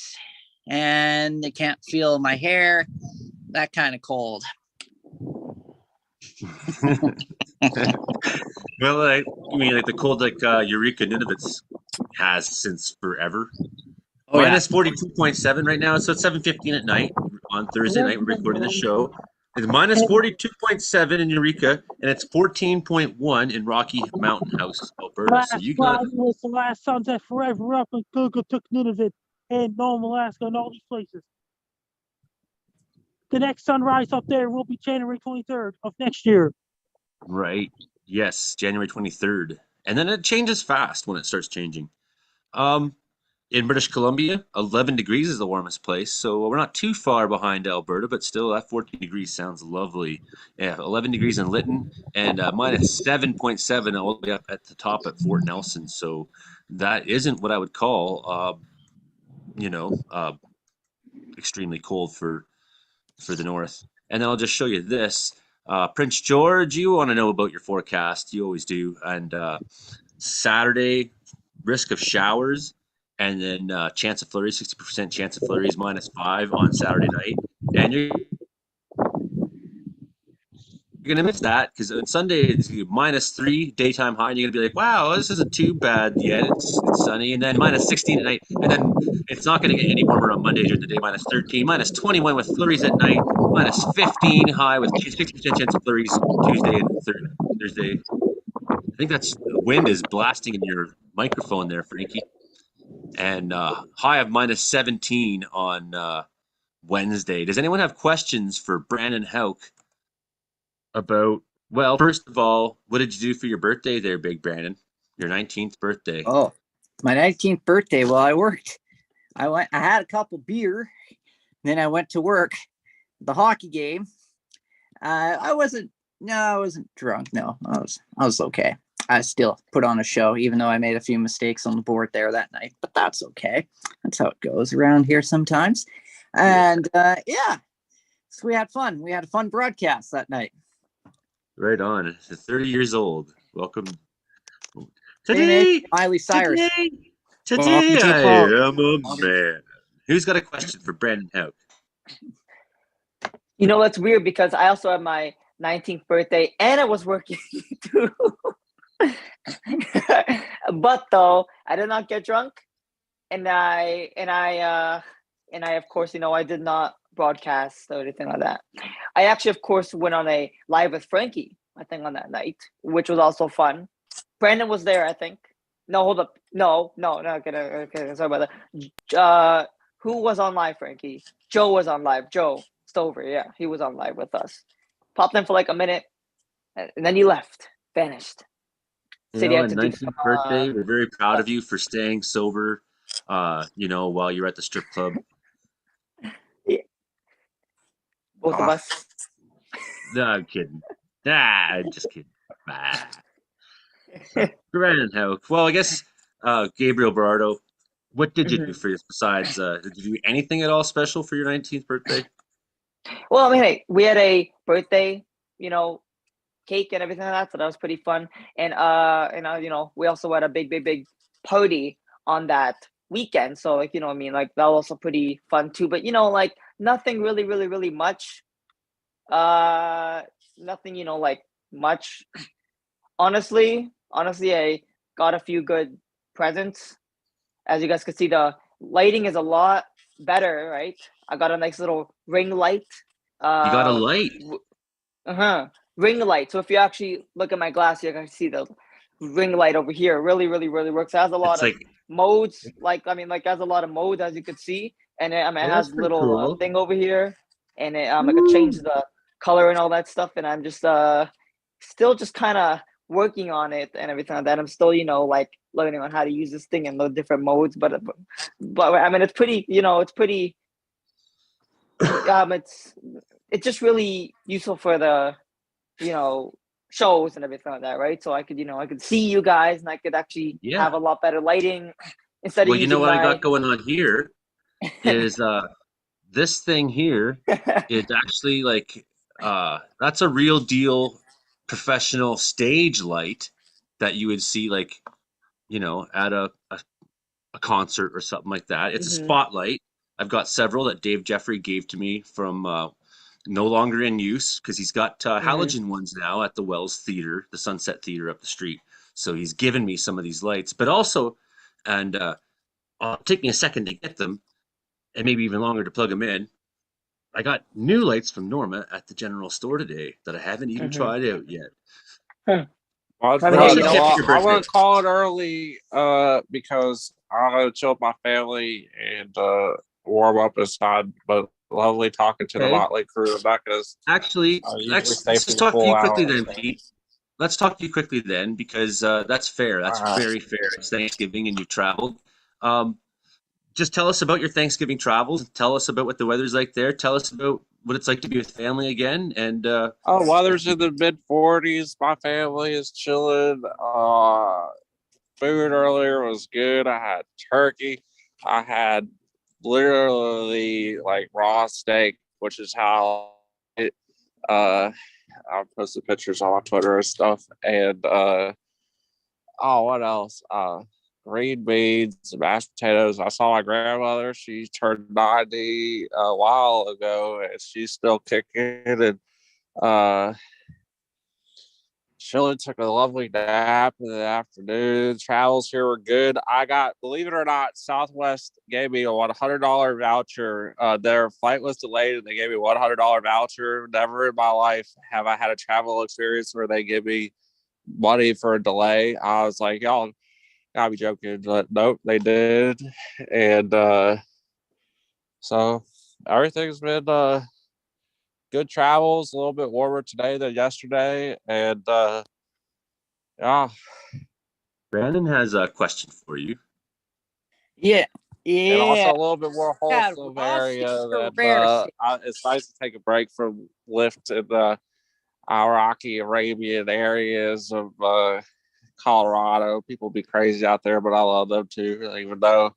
and I can't feel my hair. That kind of cold. Well, I mean, like the cold, like Eureka Nunavut's has since forever. Oh, yeah. Minus 42.7 right now. So it's 7:15 at night on Thursday night. We're recording the show. It's minus 42.7 in Eureka, and it's 14.1 in Rocky Mountain House, Alberta. So Last you got Friday was the last sunset forever up, and Google took Nunavut and Nome, Alaska, and all these places. The next sunrise up there will be January 23rd of next year. right. Yes, January 23rd. And then it changes fast when it starts changing. In British Columbia, 11 degrees is the warmest place. So we're not too far behind Alberta, but still that 14 degrees sounds lovely. Yeah, 11 degrees in Lytton and minus 7.7 all the way up at the top at Fort Nelson. So that isn't what I would call, extremely cold for the north. And then I'll just show you this. Prince George, you want to know about your forecast. You always do. And Saturday, risk of showers, and then chance of flurries, 60% chance of flurries, -5 on Saturday night. And you're going to miss that because on Sunday it's -3 daytime high, and you're going to be like, wow, this isn't too bad yet. It's sunny. And then -16 at night. And then it's not going to get any warmer on Monday during the day, -13, -21 with flurries at night, -15 high with 60% chance of flurries Tuesday and Thursday. I think that's wind is blasting in your microphone there, Frankie. And high of -17 on Wednesday. Does anyone have questions for Brandon Hauk about, well, first of all, what did you do for your birthday there, Big Brandon? Your 19th birthday. Oh, my 19th birthday. Well, I worked. I had a couple beer. Then I went to work, the hockey game. I wasn't drunk. No, I was okay. I still put on a show, even though I made a few mistakes on the board there that night. But that's okay. That's how it goes around here sometimes. And yeah, so we had fun. We had a fun broadcast that night. Right on. It's 30 years old. Welcome. Today, Miley Cyrus. Today I am a man. Who's got a question for Brandon Hauk? You know, that's weird because I also had my 19th birthday and I was working too. But though I did not get drunk, and I of course, you know, I did not broadcast or anything like that. I actually, of course, went on a live with Frankie, I think, on that night, which was also fun. Brandon was there, I think. No, hold up. No, okay, sorry about that. Who was on live, Frankie? Joe was on live. Joe Stover, yeah, he was on live with us. Popped in for like a minute, and then he left, vanished. Said he had to 19th birthday. We're very proud of you for staying sober, while you're at the strip club. Yeah. Both of us. No, I'm kidding. I'm just kidding. Brandon Hauk. Well, I guess Gabriel Berardo, what did you do for you besides, did you do anything at all special for your 19th birthday? Well, I mean, hey, we had a birthday, cake and everything like that, so that was pretty fun. And we also had a big party on that weekend. So like, I mean, like that was also pretty fun too. But like nothing really much. Nothing, like much. Honestly, I got a few good presents. As you guys can see, the lighting is a lot better, right? I got a nice little ring light. You got a light? Ring light. So if you actually look at my glass, you can see the ring light over here. Really works. It has a lot of modes. It has a lot of modes, as you could see. And it has a little cool. thing over here. And it, I could change the color and all that stuff. And I'm just still just kind of working on it and everything like that. I'm still, learning on how to use this thing in the different modes. But I mean, it's pretty, it's pretty, it's just really useful for the, shows and everything like that, right? So I could see you guys and I could actually have a lot better lighting instead of using what I got going on here is this thing here is actually like that's a real deal professional stage light that you would see like at a concert or something like that. It's a spotlight. I've got several that Dave Jeffrey gave to me from no longer in use because he's got halogen ones now at the Wells Theater, the Sunset Theater up the street. So he's given me some of these lights, but also, and take me a second to get them, and maybe even longer to plug them in. I got new lights from Norma at the general store today that I haven't even tried out yet. Huh. Well, I mean, What else hey, did you you know, get for your I'm birthday? gonna call it early because I'm gonna chill with my family and warm up inside. But lovely talking to the Okay. Motley crew. Rebecca's Actually, usually stay let's for just the talk to full you quickly hour. then, So. Pete. Let's talk to you quickly then, because that's fair. That's very fair. It's Thanksgiving and you traveled. Um, just tell us about your Thanksgiving travels. Tell us about what the weather's like there. Tell us about what it's like to be with family again. And Oh, weather's in the mid 40s. My family is chilling. Food earlier was good. I had turkey. I had literally like raw steak, which is how it. I'll post the pictures on my Twitter and stuff. And what else? Green beans, mashed potatoes. I saw my grandmother. She turned 90 a while ago, and she's still kicking. And chilling, took a lovely nap in the afternoon. Travels here were good. I got, believe it or not, Southwest gave me a $100 voucher. Their flight was delayed and they gave me a $100 voucher. Never in my life have I had a travel experience where they give me money for a delay. I was like, y'all gotta be joking, but nope, they did. And so everything's been good travels, a little bit warmer today than yesterday. And yeah. Brandon has a question for you. Yeah. And also Yeah. a little bit more Yeah, wholesome raw area steak or than rare steak? it's nice to take a break from Lyft in the Iraqi Arabian areas of Colorado. People be crazy out there, but I love them too, even though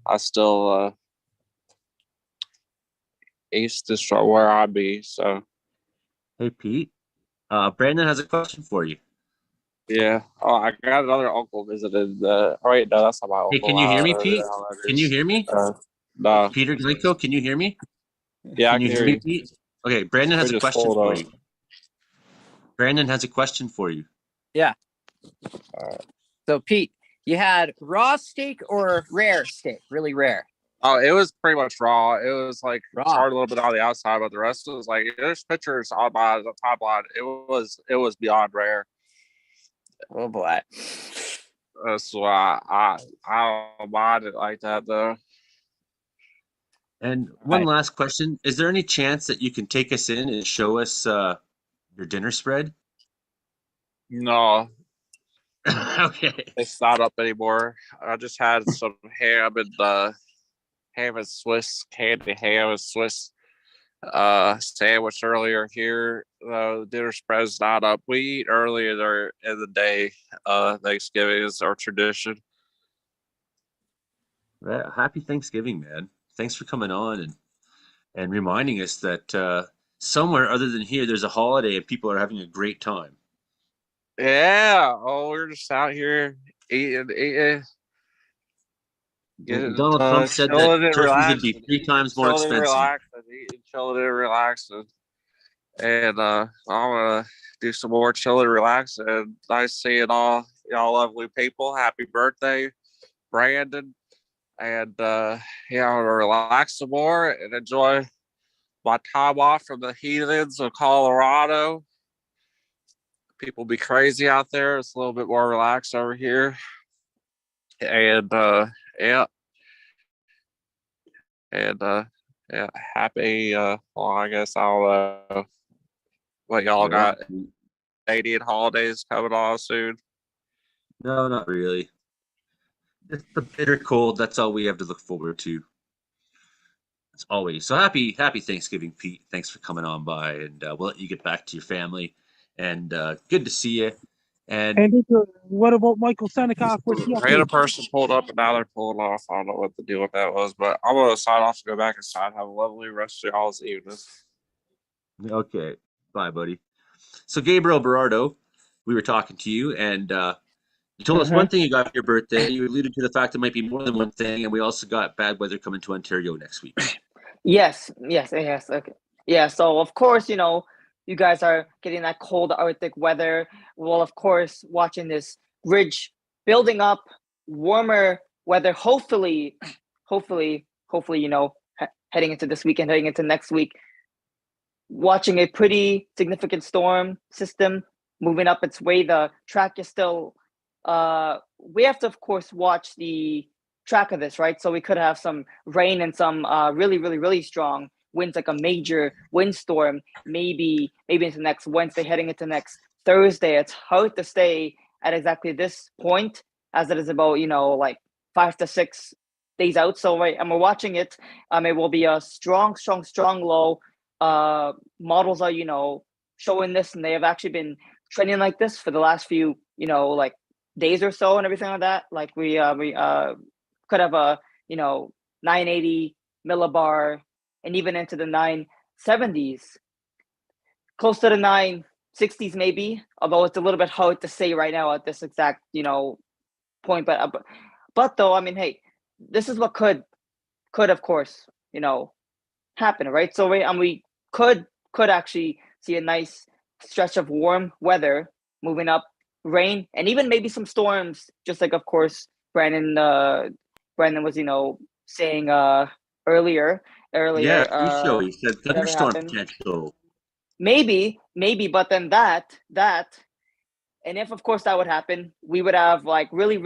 I still east is from where I be. So Hey, Pete. Brandon has a question for you. yeah. Oh, I got another uncle visited. Oh wait, no, that's not my Hey, uncle. can you hear I me, don't know Pete? how that Can you is. hear me? No. Peter Glencoe, can you hear me? Yeah, I Can can you hear hear me, you. Pete? Okay, Brandon has We a just question pulled for up. you. Brandon has a question for you. Yeah. All right. So, Pete, you had raw steak or rare steak? Really rare. Oh, it was pretty much raw. It was like Raw. charred a little bit on the outside, but the rest was like there's pictures on the timeline. It was beyond rare. Oh boy. That's why I don't mind it like that though. And one last question. Is there any chance that you can take us in and show us your dinner spread? No, Okay. it's not up anymore. I just had some ham and Swiss candy ham and Swiss sandwich earlier here. The dinner spread's not up. We eat earlier in the day. Thanksgiving is our tradition. Well, happy Thanksgiving, man. Thanks for coming on and reminding us that somewhere other than here, there's a holiday and people are having a great time. Yeah. Oh, we're just out here eating, And getting Donald Trump said that chilling and turkeys would relaxing, be 3 times more chilling and expensive. relaxing, eating, chilling and relaxing. And I'm gonna do some more chilling and relaxing. Nice seeing all y'all lovely people. Happy birthday, Brandon. And yeah, I'm gonna relax some more and enjoy my time off from the heathens of Colorado. People be crazy out there. It's a little bit more relaxed over here. And yeah. And yeah, happy well, I guess I'll what y'all Yeah. got Canadian holidays coming on soon. No, not really. It's the bitter cold. That's all we have to look forward to. As always. So happy Thanksgiving, Pete. Thanks for coming on by, and we'll let you get back to your family. And good to see you. And And what about Michael Seneca? What's he up to? Random person pulled up and now they're pulling off. I don't know what the deal with that was, but I'm gonna sign off and go back inside. Have a lovely rest of y'all's evening. okay, bye, buddy. So Gabriel Berardo, we were talking to you, and you told us one thing you got for your birthday. You alluded to the fact it might be more than one thing, and we also got bad weather coming to Ontario next week. Yes. Okay. Yeah. So of course, you guys are getting that cold Arctic weather. Well, of course, watching this ridge building up, warmer weather. Hopefully, heading into this weekend, heading into next week, watching a pretty significant storm system moving up its way. The track is still. We have to, of course, watch the track of this, right? So we could have some rain and some really strong winds, like a major windstorm, maybe into next Wednesday, heading into next Thursday. It's hard to stay at exactly this point, as it is about like 5 to 6 days out. So and we're watching it. It will be a strong low. Models are showing this, and they have actually been trending like this for the last few like days or so, and everything like that. Like we could have a 980 millibar, and even into the 970s, close to the 960s maybe, although it's a little bit hard to say right now at this exact point. But though, I mean, hey, this is what could of course happen, right? So we could actually see a nice stretch of warm weather moving up, rain, and even maybe some storms, just like, of course, Brandon was saying earlier. Yeah, pre-show. He said whatever thunderstorm happened. potential. Maybe, but then that, and if, of course, that would happen, we would have like really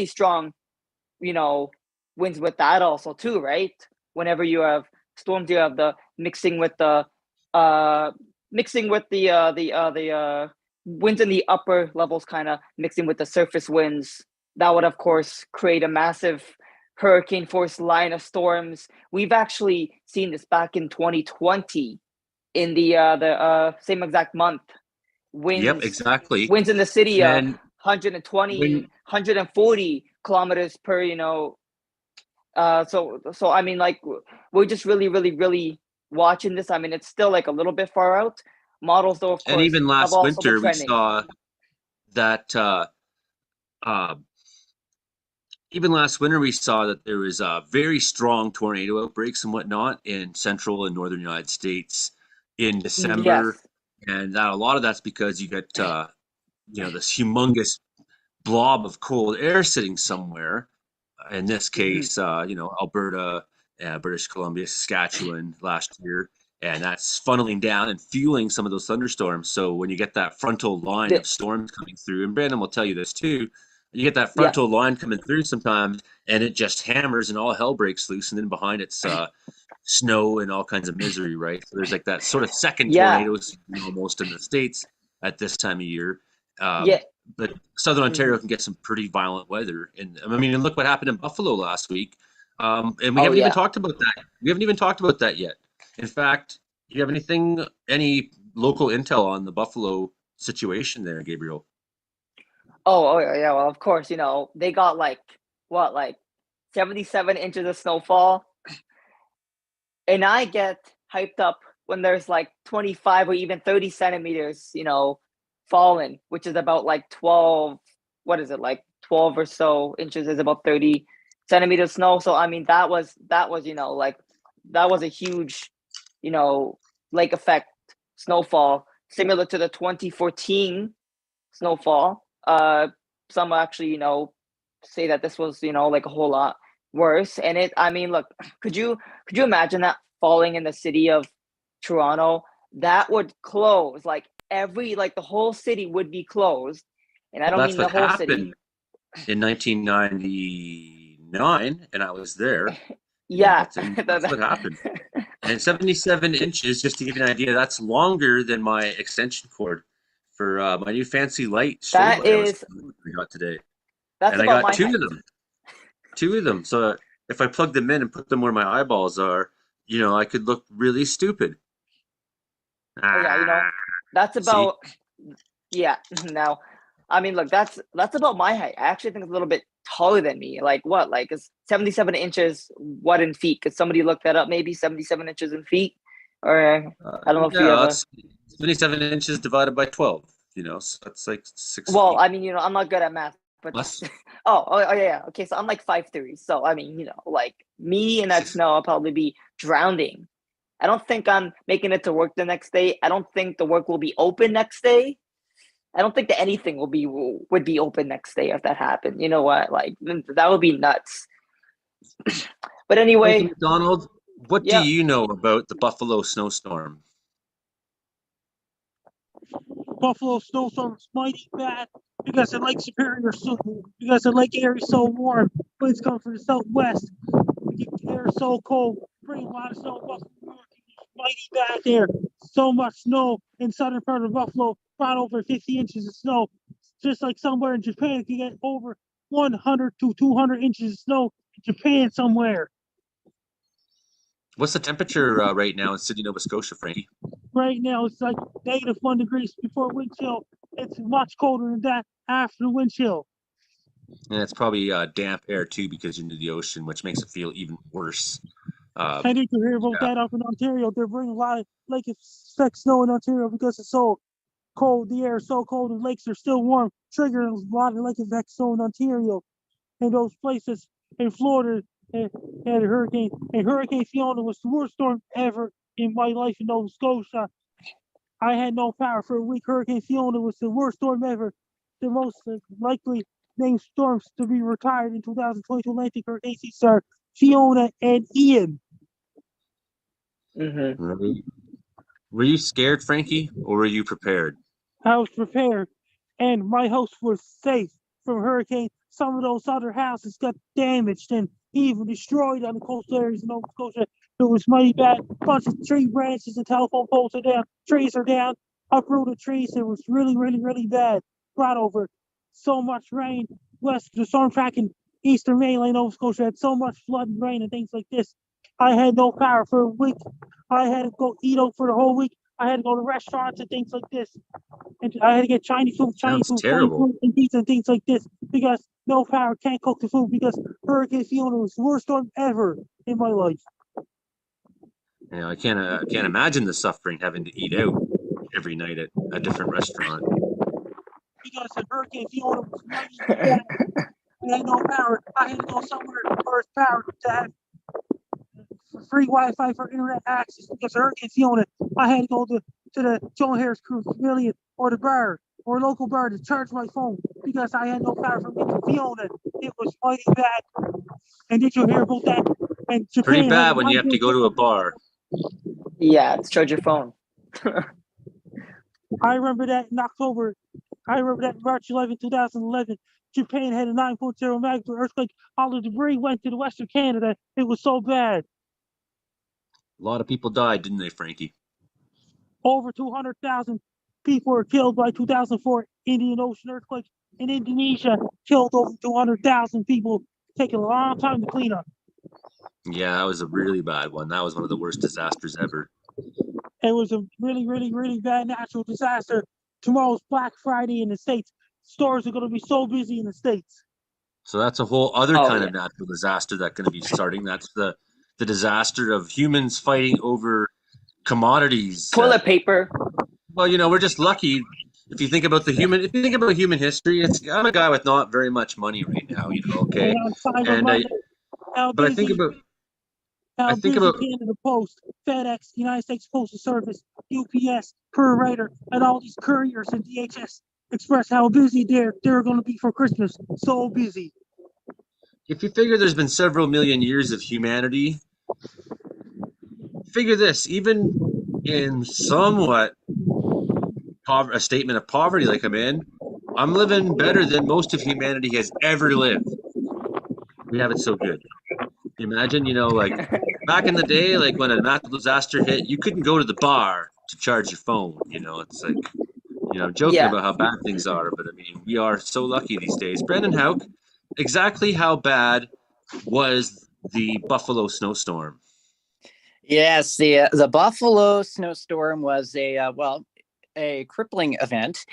strong, winds with that also too, right? Whenever you have storms, you have the mixing with the winds in the upper levels, kind of mixing with the surface winds. That would, of course, create a massive hurricane force line of storms. We've actually seen this back in 2020 in the same exact month. Yep, exactly. Winds in the city, And 120, when 140 kilometers per, so I mean, like, we're just really watching this. I mean, it's still like a little bit far out. Models, though, of and course, even have last also been winter we trending. saw that uh, even last winter we saw that there was very strong tornado outbreaks and whatnot in central and northern United States in December, Yes. and that a lot of that's because you get this humongous blob of cold air sitting somewhere. In this case, Alberta, British Columbia, Saskatchewan last year, and that's funneling down and fueling some of those thunderstorms. So when you get that frontal line The- of storms coming through, and Brandon will tell you this too, you get that Yeah. frontal line coming through sometimes, and it just hammers and all hell breaks loose, and then behind it's snow and all kinds of misery, right? So there's like that sort of second Yeah. tornadoes almost in the States at this time of year. Yeah. But Southern Ontario can get some pretty violent weather, and I mean, look what happened in Buffalo last week. And we Oh, haven't even yeah. talked about that. We haven't even talked about that yet. In fact, do you have any local intel on the Buffalo situation there, Gabriel? Oh, yeah. Well, of course, they got like 77 inches of snowfall, and I get hyped up when there's like 25 or even 30 centimeters, fallen, which is about like 12. What is it, like 12 or so inches is about 30 centimeters snow. So I mean, that was like, that was a huge, lake effect snowfall, similar to the 2014 snowfall. Some actually, say that this was, like a whole lot worse. And I mean, look, could you imagine that falling in the city of Toronto? That would close, like, the whole city would be closed. And I Well, don't that's mean the what whole city. happened in 1999, and I was there. Yeah. And that's what happened. And 77 inches, just to give you an idea, that's longer than my extension cord for my new fancy light strobe light I got today. That's And I about got my height. two of them. So if I plug them in and put them where my eyeballs are, I could look really stupid. Oh, yeah, that's about, yeah. Now, I mean, look, that's about my height. I actually think it's a little bit taller than me. Like, what? Like, is 77 inches what in feet? Could somebody look that up? Maybe 77 inches in feet, or I don't know if you have that's 77 inches divided by 12. So that's like 6 Well, feet. I mean, I'm not good at math, but Plus. oh, yeah. Okay, so I'm like 5'3", so I mean, like, me in that snow, I'll probably be drowning. I don't think I'm making it to work the next day. I don't think the work will be open next day. I don't think that anything would be open next day if that happened. You know what? Like that would be nuts. But anyway, Frankie McDonald, what do yeah. you know about the Buffalo snowstorm? Buffalo snowstorm is mighty bad because the Lake Superior because the Lake Erie is so warm. Winds come from the southwest. The air is so cold. Bring a lot of snow. Buffalo mighty bad there. So much snow in southern part of Buffalo. Brought over 50 inches of snow. Just like somewhere in Japan, you get over 100 to 200 inches of snow in Japan somewhere. What's the temperature right now in Sydney, Nova Scotia, Frankie? Right now, it's like -1 degrees before wind chill. It's much colder than that after the wind chill. And it's probably damp air too because you're near the ocean, which makes it feel even worse. I didn't hear about that up in Ontario. They're bringing a lot of lake effect snow in Ontario because it's so cold. The air is so cold and lakes are still warm, triggering a lot of lake effect snow in Ontario and those places in Florida. And Hurricane Fiona was the worst storm ever in my life in Nova Scotia. I had no power for a week. Hurricane Fiona was the worst storm ever. The most likely named storms to be retired in 2022 Atlantic hurricanes are Fiona and Ian. Mm-hmm. Were you scared, Frankie, or were you prepared? I was prepared, and my house was safe from hurricane. Some of those other houses got damaged and even destroyed on the coastal areas of Nova Scotia. It was mighty bad. Bunch of tree branches and telephone poles are down. Trees are down. Uprooted trees. It was really, really, really bad. Brought over so much rain. West the storm track in eastern mainland Nova Scotia had so much flood and rain and things like this. I had no power for a week. I had to go eat out for the whole week. I had to go to restaurants and things like this. And I had to get Chinese food, Terrible. and pizza and things like this because no power, can't cook the food because Hurricane Fiona was the worst storm ever in my life. You know, I can't imagine the suffering having to eat out every night at a different restaurant. Because the Hurricane Fiona was mighty bad. I had no power. I had to go somewhere for power to have free Wi-Fi for internet access because of Hurricane Fiona. I had to go to the Joan Harris Cruise Pavilion or the bar or local bar to charge my phone because I had no power from Fiona. It was mighty bad. And did you hear about that? And Japan Pretty bad had when you have to go to a bar. Yeah, to charge your phone. I remember that in October. I remember that March 11, 2011. Japan had a 9.0 magnitude earthquake. All the debris went to the Western Canada. It was so bad. A lot of people died, didn't they, Frankie? Over 200,000 people were killed by 2004 Indian Ocean earthquake. In Indonesia, killed over 200,000 people, taking a long time to clean up. Yeah, that was a really bad one. That was one of the worst disasters ever. It was a really, really, really bad natural disaster. Tomorrow's Black Friday in the States. Stores are going to be so busy in the States. So that's a whole other kind of natural disaster that's going to be starting. That's the disaster of humans fighting over commodities. Toilet paper. Well, you know, we're just lucky. If you think about human history, I'm a guy with not very much money right now, you know. Okay, and but I think about Canada Post, FedEx, United States Postal Service, UPS, Courier, and all these couriers and DHS Express how busy they're going to be for Christmas. So busy. If you figure there's been several million years of humanity, figure this, even in somewhat a statement of poverty like I'm in, I'm living better than most of humanity has ever lived. We have it so good. Imagine, you know, like back in the day, like when a natural disaster hit, you couldn't go to the bar to charge your phone. You know, it's like, you know, I'm joking about how bad things are, but I mean, we are so lucky these days. Brendan Houck, exactly how bad was the Buffalo snowstorm? Yes, the Buffalo snowstorm was a crippling event,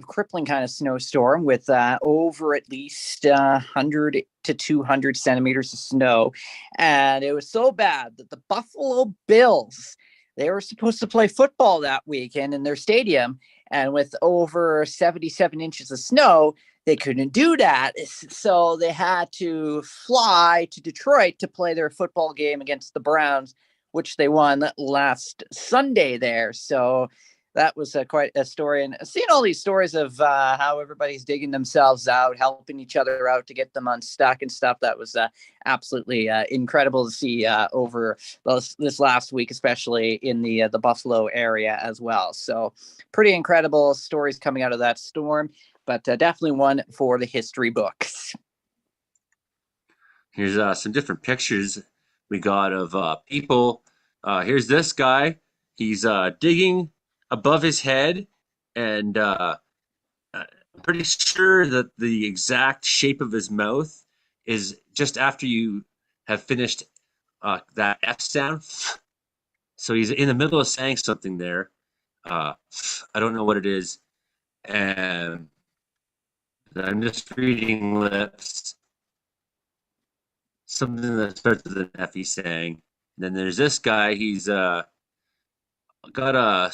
crippling kind of snowstorm with over at least 100 to 200 centimeters of snow. And it was so bad that the Buffalo Bills, they were supposed to play football that weekend in their stadium. And with over 77 inches of snow, they couldn't do that. So they had to fly to Detroit to play their football game against the Browns, which they won last Sunday there. So that was quite a story. And seeing all these stories of how everybody's digging themselves out, helping each other out to get them unstuck and stuff, that was absolutely incredible to see over this last week, especially in the Buffalo area as well. So pretty incredible stories coming out of that storm, but definitely one for the history books. Here's some different pictures we got of people. Here's this guy. He's digging above his head, and I'm pretty sure that the exact shape of his mouth is just after you have finished that F sound. So he's in the middle of saying something there. I don't know what it is. And I'm just reading lips. Something that starts with an F, he's saying. And then there's this guy. He's got a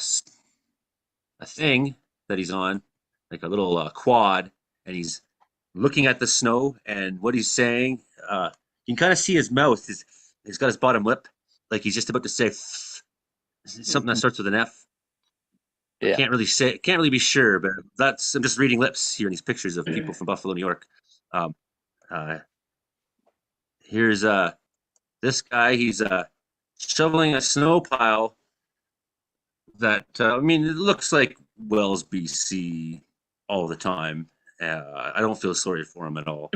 thing that he's on, like a little quad, and he's looking at the snow. And what he's saying, you can kind of see his mouth. He's got his bottom lip, like he's just about to say something that starts with an F. Yeah. Can't really be sure, but I'm just reading lips here in these pictures of people from Buffalo, New York. Here's this guy. He's shoveling a snow pile that I mean, it looks like Wells, BC, all the time. I don't feel sorry for him at all.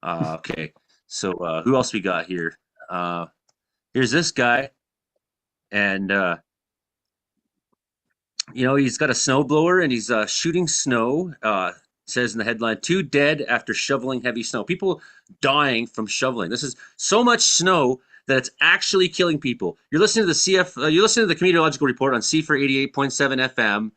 Okay, so who else we got here? Here's this guy, and he's got a snowblower and he's shooting snow. Says in the headline, 2 dead after shoveling heavy snow. People dying from shoveling. This is so much snow that it's actually killing people. You're listening to the you're listening to the Comedeoro-logical report on C for 88.7 FM.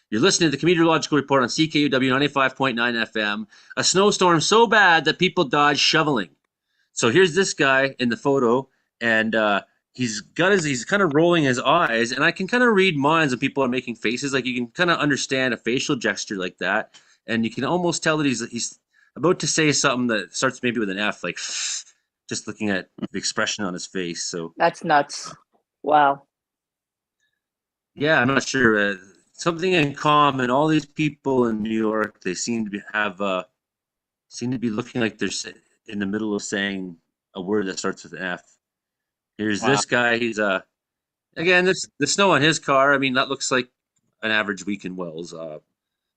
You're listening to the Comedeoro-logical report on CKUW 95.9 FM. A snowstorm so bad that people died shoveling. So here's this guy in the photo, and he's kind of rolling his eyes, and I can kind of read minds when people are making faces. Like, you can kind of understand a facial gesture like that, and you can almost tell that he's about to say something that starts maybe with an F, like just looking at the expression on his face. So That's nuts. Wow. Yeah, I'm not sure. Something in common. All these people in New York, they seem to be looking like they're in the middle of saying a word that starts with an F. Here's this guy. He's again, the snow on his car. I mean, that looks like an average week in Wells.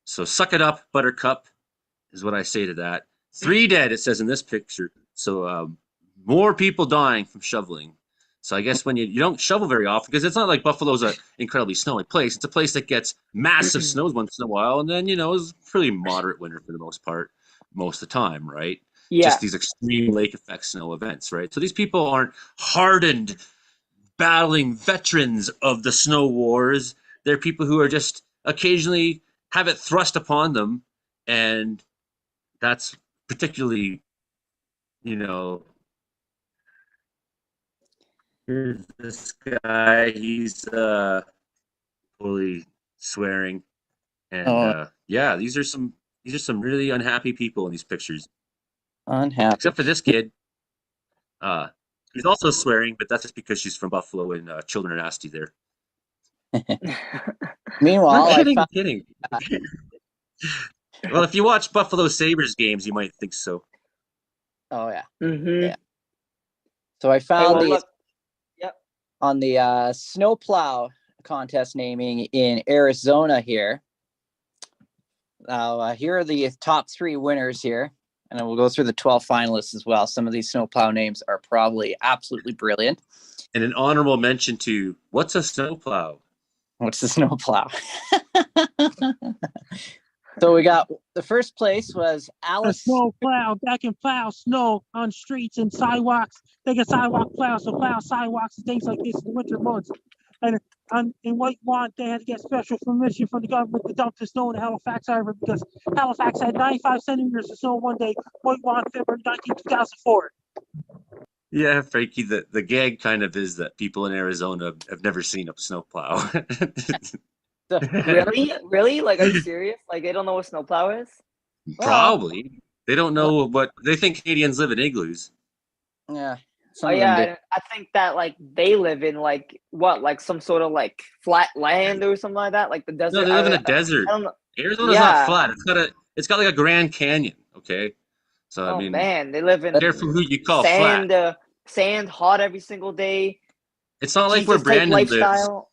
So suck it up, Buttercup, is what I say to that. 3 dead, it says in this picture. So more people dying from shoveling. So I guess when you don't shovel very often, because it's not like Buffalo's an incredibly snowy place. It's a place that gets massive snows once in a while, and then it's pretty moderate winter for the most part, most of the time, right? Yeah. Just these extreme lake effect snow events, right? So these people aren't hardened, battling veterans of the snow wars. They're people who are just occasionally have it thrust upon them, and that's particularly, here's this guy. He's fully swearing, and yeah, these are some really unhappy people in these pictures. Unhappy. Except for this kid. He's also swearing, but that's just because she's from Buffalo and children are nasty there. Meanwhile, I'm kidding. Well, if you watch Buffalo Sabres games, you might think so. Oh yeah. Mm-hmm. Yeah. So I found Yep. on the snowplow contest naming in Arizona here. Now here are the top 3 winners here, and then we'll go through the 12 finalists as well. Some of these snowplow names are probably absolutely brilliant. And an honorable mention to, what's a snowplow? What's the snowplow? So we got the first place was A Alice. snow plow that can plow snow on streets and sidewalks. They can sidewalk plow, so plow sidewalks and things like this in the winter months. And in White Want, they had to get special permission from the government to dump the snow in Halifax Harbor because Halifax had 95 centimeters of snow one day. White Want, February 19, 2004. Yeah, Frankie, the gag kind of is that people in Arizona have never seen a snowplow. Really? Like, are you serious? Like, they don't know what snowplow is? Probably. They don't know they think Canadians live in igloos. Yeah. Some of them do. I think that like they live in like what, like some sort of like flat land or something like that, like the desert. No, they live in a desert. I don't know. Arizona's not Yeah. flat. It's got like a Grand Canyon. Okay, so I Oh mean, man, they live in careful who you call flat. sand, hot every single day. It's not like where Jesus type Brandon lives. lifestyle.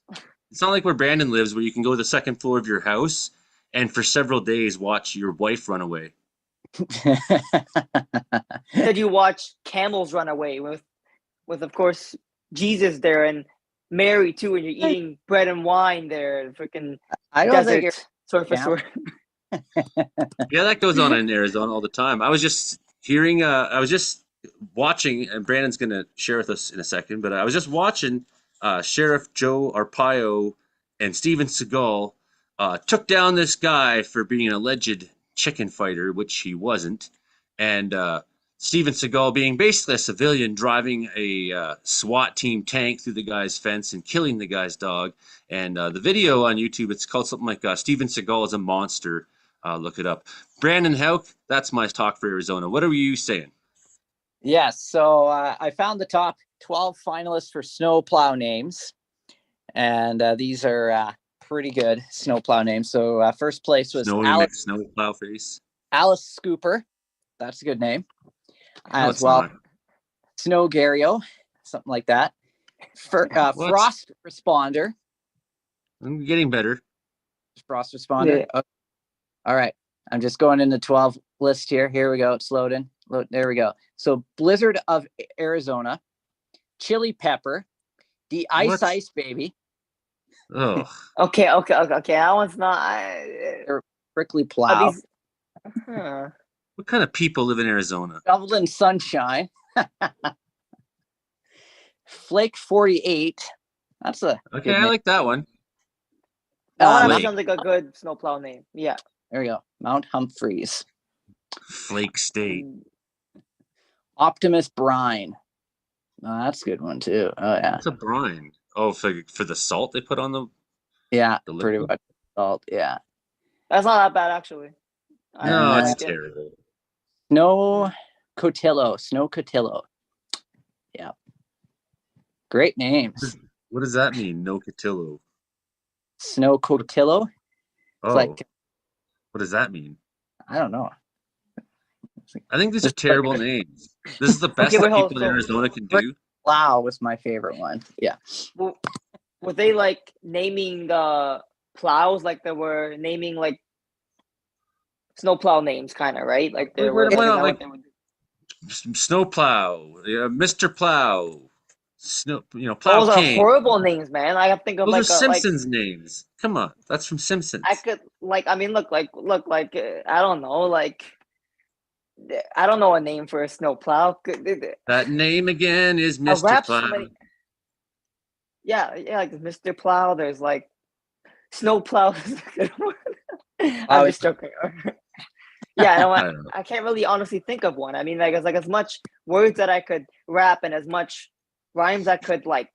It's not like where Brandon lives, where you can go to the second floor of your house and for several days watch your wife run away. Did you watch camels run away with of course Jesus there and Mary too, and you're eating bread and wine there, freaking I don't think desert surface. camel. Yeah, that goes on in Arizona all the time. I was just hearing, I was just watching, and Brandon's going to share with us in a second, but I was just watching Sheriff Joe Arpaio and Steven Seagal took down this guy for being an alleged chicken fighter, which he wasn't. And Steven Seagal being basically a civilian driving a SWAT team tank through the guy's fence and killing the guy's dog. And the video on YouTube, it's called something like Steven Seagal is a monster. Look it up. Brandon Hauk, that's my talk for Arizona. What are you saying? Yes, so I found the top 12 finalists for snowplow names, and these are pretty good snowplow names. So first place was Snowplow face. Alice Scooper. That's a good name. No, As well, not. Snow Gario, something like that. Frost Responder. I'm getting better. Frost Responder. Yeah. Okay. All right. I'm just going into 12 list here. Here we go. It's loading. There we go. So Blizzard of Arizona, Chili Pepper, the Ice Baby. Oh. Okay. That one's not. Prickly Plow. What kind of people live in Arizona? Dublin Sunshine. Flake 48. That's a okay. I like that one. That one sounds like a good snowplow name. Yeah. There we go. Mount Humphreys. Flake State. Optimus Brine. Oh, that's a good one too. Oh yeah. What's a brine? Oh, for the salt they put on the. Yeah, the pretty much salt. Yeah. That's not that bad actually. No, it's terrible. Snow Cotillo. Yeah. Great names. What does that mean? No Cotillo. Snow Cotillo. Oh. Like, what does that mean? I don't know. I think these are terrible names. This is the best that people in Arizona can do. Plow was my favorite one. Yeah. Well, were they like naming the plows like they were naming like snowplow names, kind of, right? Like they were like Snowplow, Mr. Plow, Plow Those King. are horrible names, man. I have to think of Those are Simpsons names. Come on, that's from Simpsons. I could look like I don't know, like I don't know a name for a snowplow. That name again is Mr. Plow. Yeah, like Mr. Plow. There's like Snowplow. I'm just joking. Yeah, I can't really honestly think of one. I mean, like as much words that I could rap and as much rhymes I could like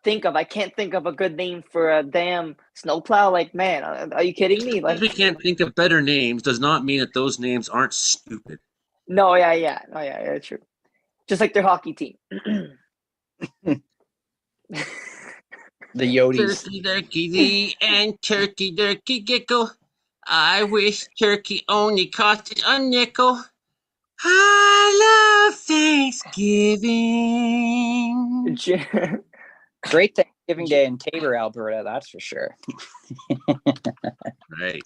think of, I can't think of a good name for a damn snowplow. Like, man, are you kidding me? Like, we can't think of better names does not mean that those names aren't stupid. No, yeah, true. Just like their hockey team. The Yodis. Turkey Durkey Lee and Turkey Durkey Gickle. I wish turkey only costed a nickel. I love Thanksgiving. Great Thanksgiving Day in Tabor, Alberta, that's for sure. Right.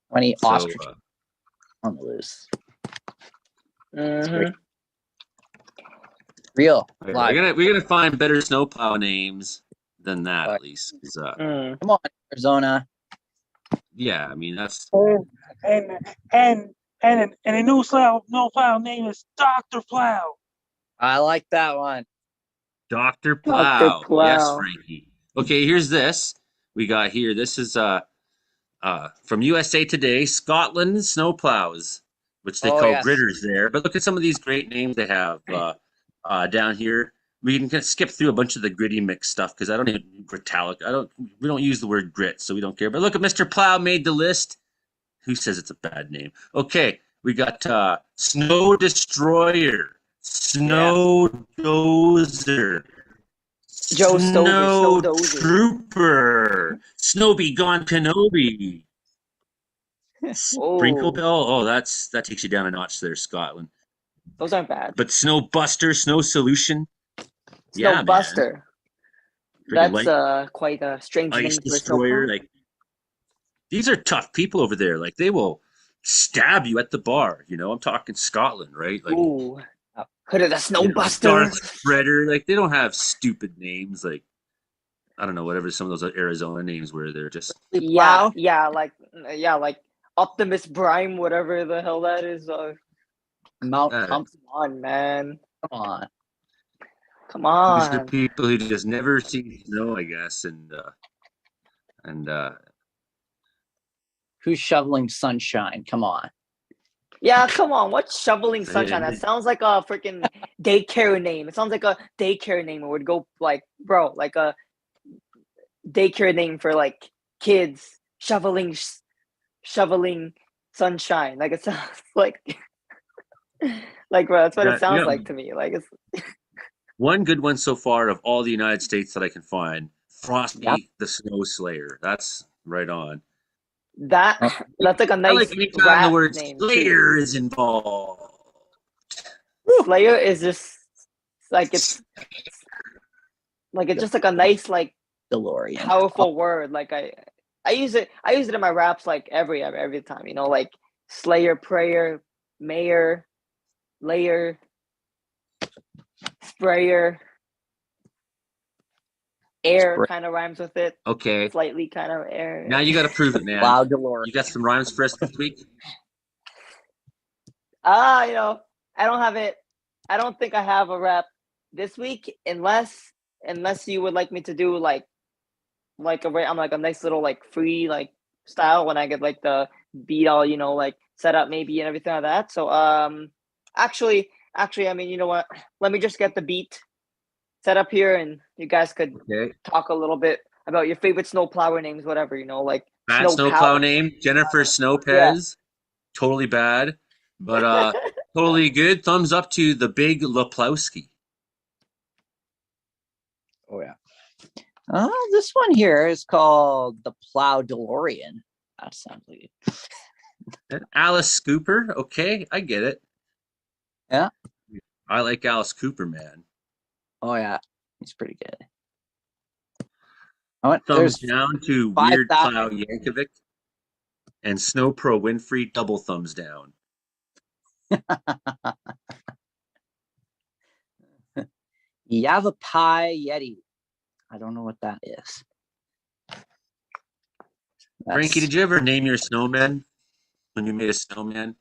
20 ostrich on the loose. Mm-hmm. Real. We're gonna find better snowplow names than that, at least. Come on, Arizona. Yeah, I mean that's. And a new snowplow name is Dr. Plow. I like that one. Dr. Plow. Yes, Frankie. Okay, here's this. We got here. This is from USA Today, Scotland snowplows, which they call gritters there. But look at some of these great names they have down here. We can skip through a bunch of the gritty mix stuff because I don't even gritalic. We don't use the word grit, so we don't care. But look at Mr. Plow made the list. Who says it's a bad name? Okay, we got Snow Destroyer. Snow Dozer. Joe Stover, Snow Dozer. Trooper. Snow Be Gone Kenobi. Sprinkle Oh, Bell. Oh, that takes you down a notch there, Scotland. those aren't bad. But Snow Buster, Snow Solution. Snow Yeah, man. Buster. Freaking That's quite a strange Ice name for a snow Destroyer. plow. Like, these are tough people over there. Like, they will stab you at the bar. You know, I'm talking Scotland, right? Like, Ooh, Hood of the Snow you know, Buster. Darth Spreader. Like, they don't have stupid names. Like, I don't know, whatever some of those Arizona names were. They're just Yeah, like Optimus Prime, whatever the hell that is. Mount Uh, Hump. Come on, man. Come on. Come these are on. people who just never see snow, I guess, and Who's shoveling sunshine? Come on. Yeah, come on. What's shoveling sunshine? Yeah. That sounds like a freaking daycare name. It sounds like a daycare name. It would go like, bro, like a daycare name for like kids shoveling sunshine. Like it sounds like bro, that's what it sounds like to me. Like it's one good one so far of all the United States that I can find. Frosty Yep. the Snow Slayer. That's right on. that's like a I nice like anytime rap the word name. Slayer is involved. Slayer is just like it's just like a nice like DeLorean. powerful word. Like I use it in my raps like every time, you know, like Slayer, Prayer, Mayor, Layer, Sprayer, Air kind of rhymes with it. Okay. Slightly kind of air. Now you got to prove it, man. Wow, DeLorean. You got some rhymes for us this week? You know, I don't have it. I don't think I have a rap this week unless you would like me to do like I'm like a nice little like free like style when I get like the beat all, you know, like set up maybe and everything like that. So actually I mean, you know what? Let me just get the beat set up here and you guys could talk a little bit about your favorite snowplower names, whatever, you know, like Bad snowplow name, Jennifer Snowpez. Yeah. Totally bad, but totally good. Thumbs up to the Big Leplowski. Oh yeah. This one here is called the Plow DeLorean. That sounds like it. And Alice Cooper. Okay, I get it. Yeah. I like Alice Cooper, man. Oh yeah, he's pretty good. Oh, Thumbs down to 5, Weird Plow Yankovic and Snow Pro Winfrey. Double thumbs down. Yavapai Yeti. I don't know what that is. Frankie, did you ever name your snowman when you made a snowman?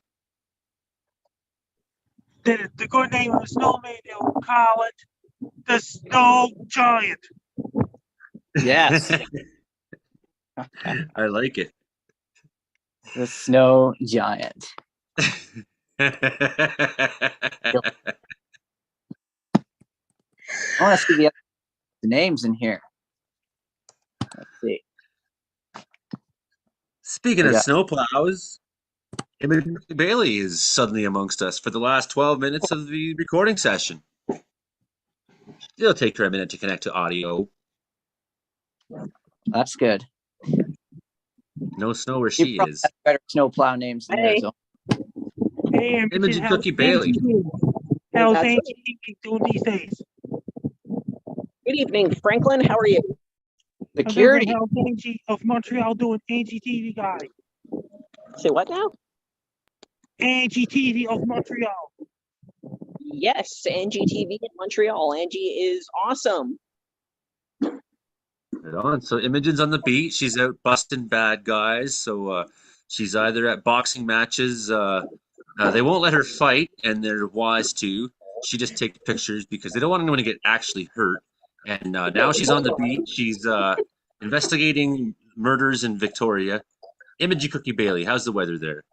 The good name of the snowman, they'll call it the Snow Giant. Yes. I like it. The Snow Giant. I want to see the names in here. Let's see. Speaking of snowplows, Imogen Bailey is suddenly amongst us for the last 12 minutes of the recording session. It'll take her a minute to connect to audio. That's good. No snow where she is. Better snowplow names than yours. Hey, Imogen Cookie Bailey. How's Angie doing these days? Good evening, Franklin. How are you? Security. How's Angie of Montreal doing? Angie TV guy. Say what now? Angie TV of Montreal. Yes, Angie TV in Montreal. Angie is awesome. Right on. So Imogen's on the beat. She's out busting bad guys. So she's either at boxing matches. They won't let her fight, and they're wise to. She just takes pictures because they don't want anyone to get actually hurt. And now she's on the beat. She's investigating murders in Victoria. Imogen Cookie Bailey, how's the weather there?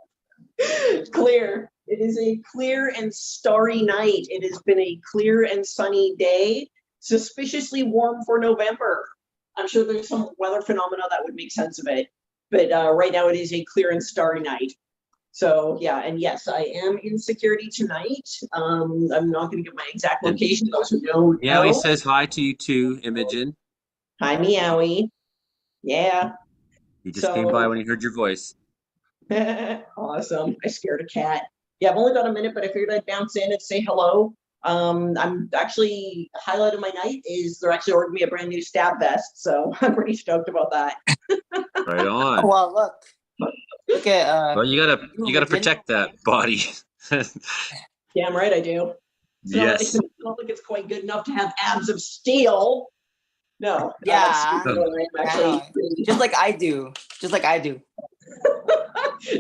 Clear. It is a clear and starry night. It has been a clear and sunny day. Suspiciously warm for November. I'm sure there's some weather phenomena that would make sense of it. But right now it is a clear and starry night. So yeah, and yes, I am in security tonight. I'm not going to give my exact location. Those who don't Yeah, he know. says hi to you too, Imogen. Hi, Meowie. Yeah. He just came by So when he heard your voice. awesome. I scared a cat. Yeah, I've only got a minute, but I figured I'd bounce in and say hello. I'm actually highlight of my night is they're actually ordering me a brand new stab vest, so I'm pretty stoked about that. Right on. Oh, well, look at Well, you gotta Imogen. protect that body. Damn right I do. Yes. It's not like it's quite good enough to have abs of steel. No. Yeah, I'm actually pretty- just like I do. Just like I do.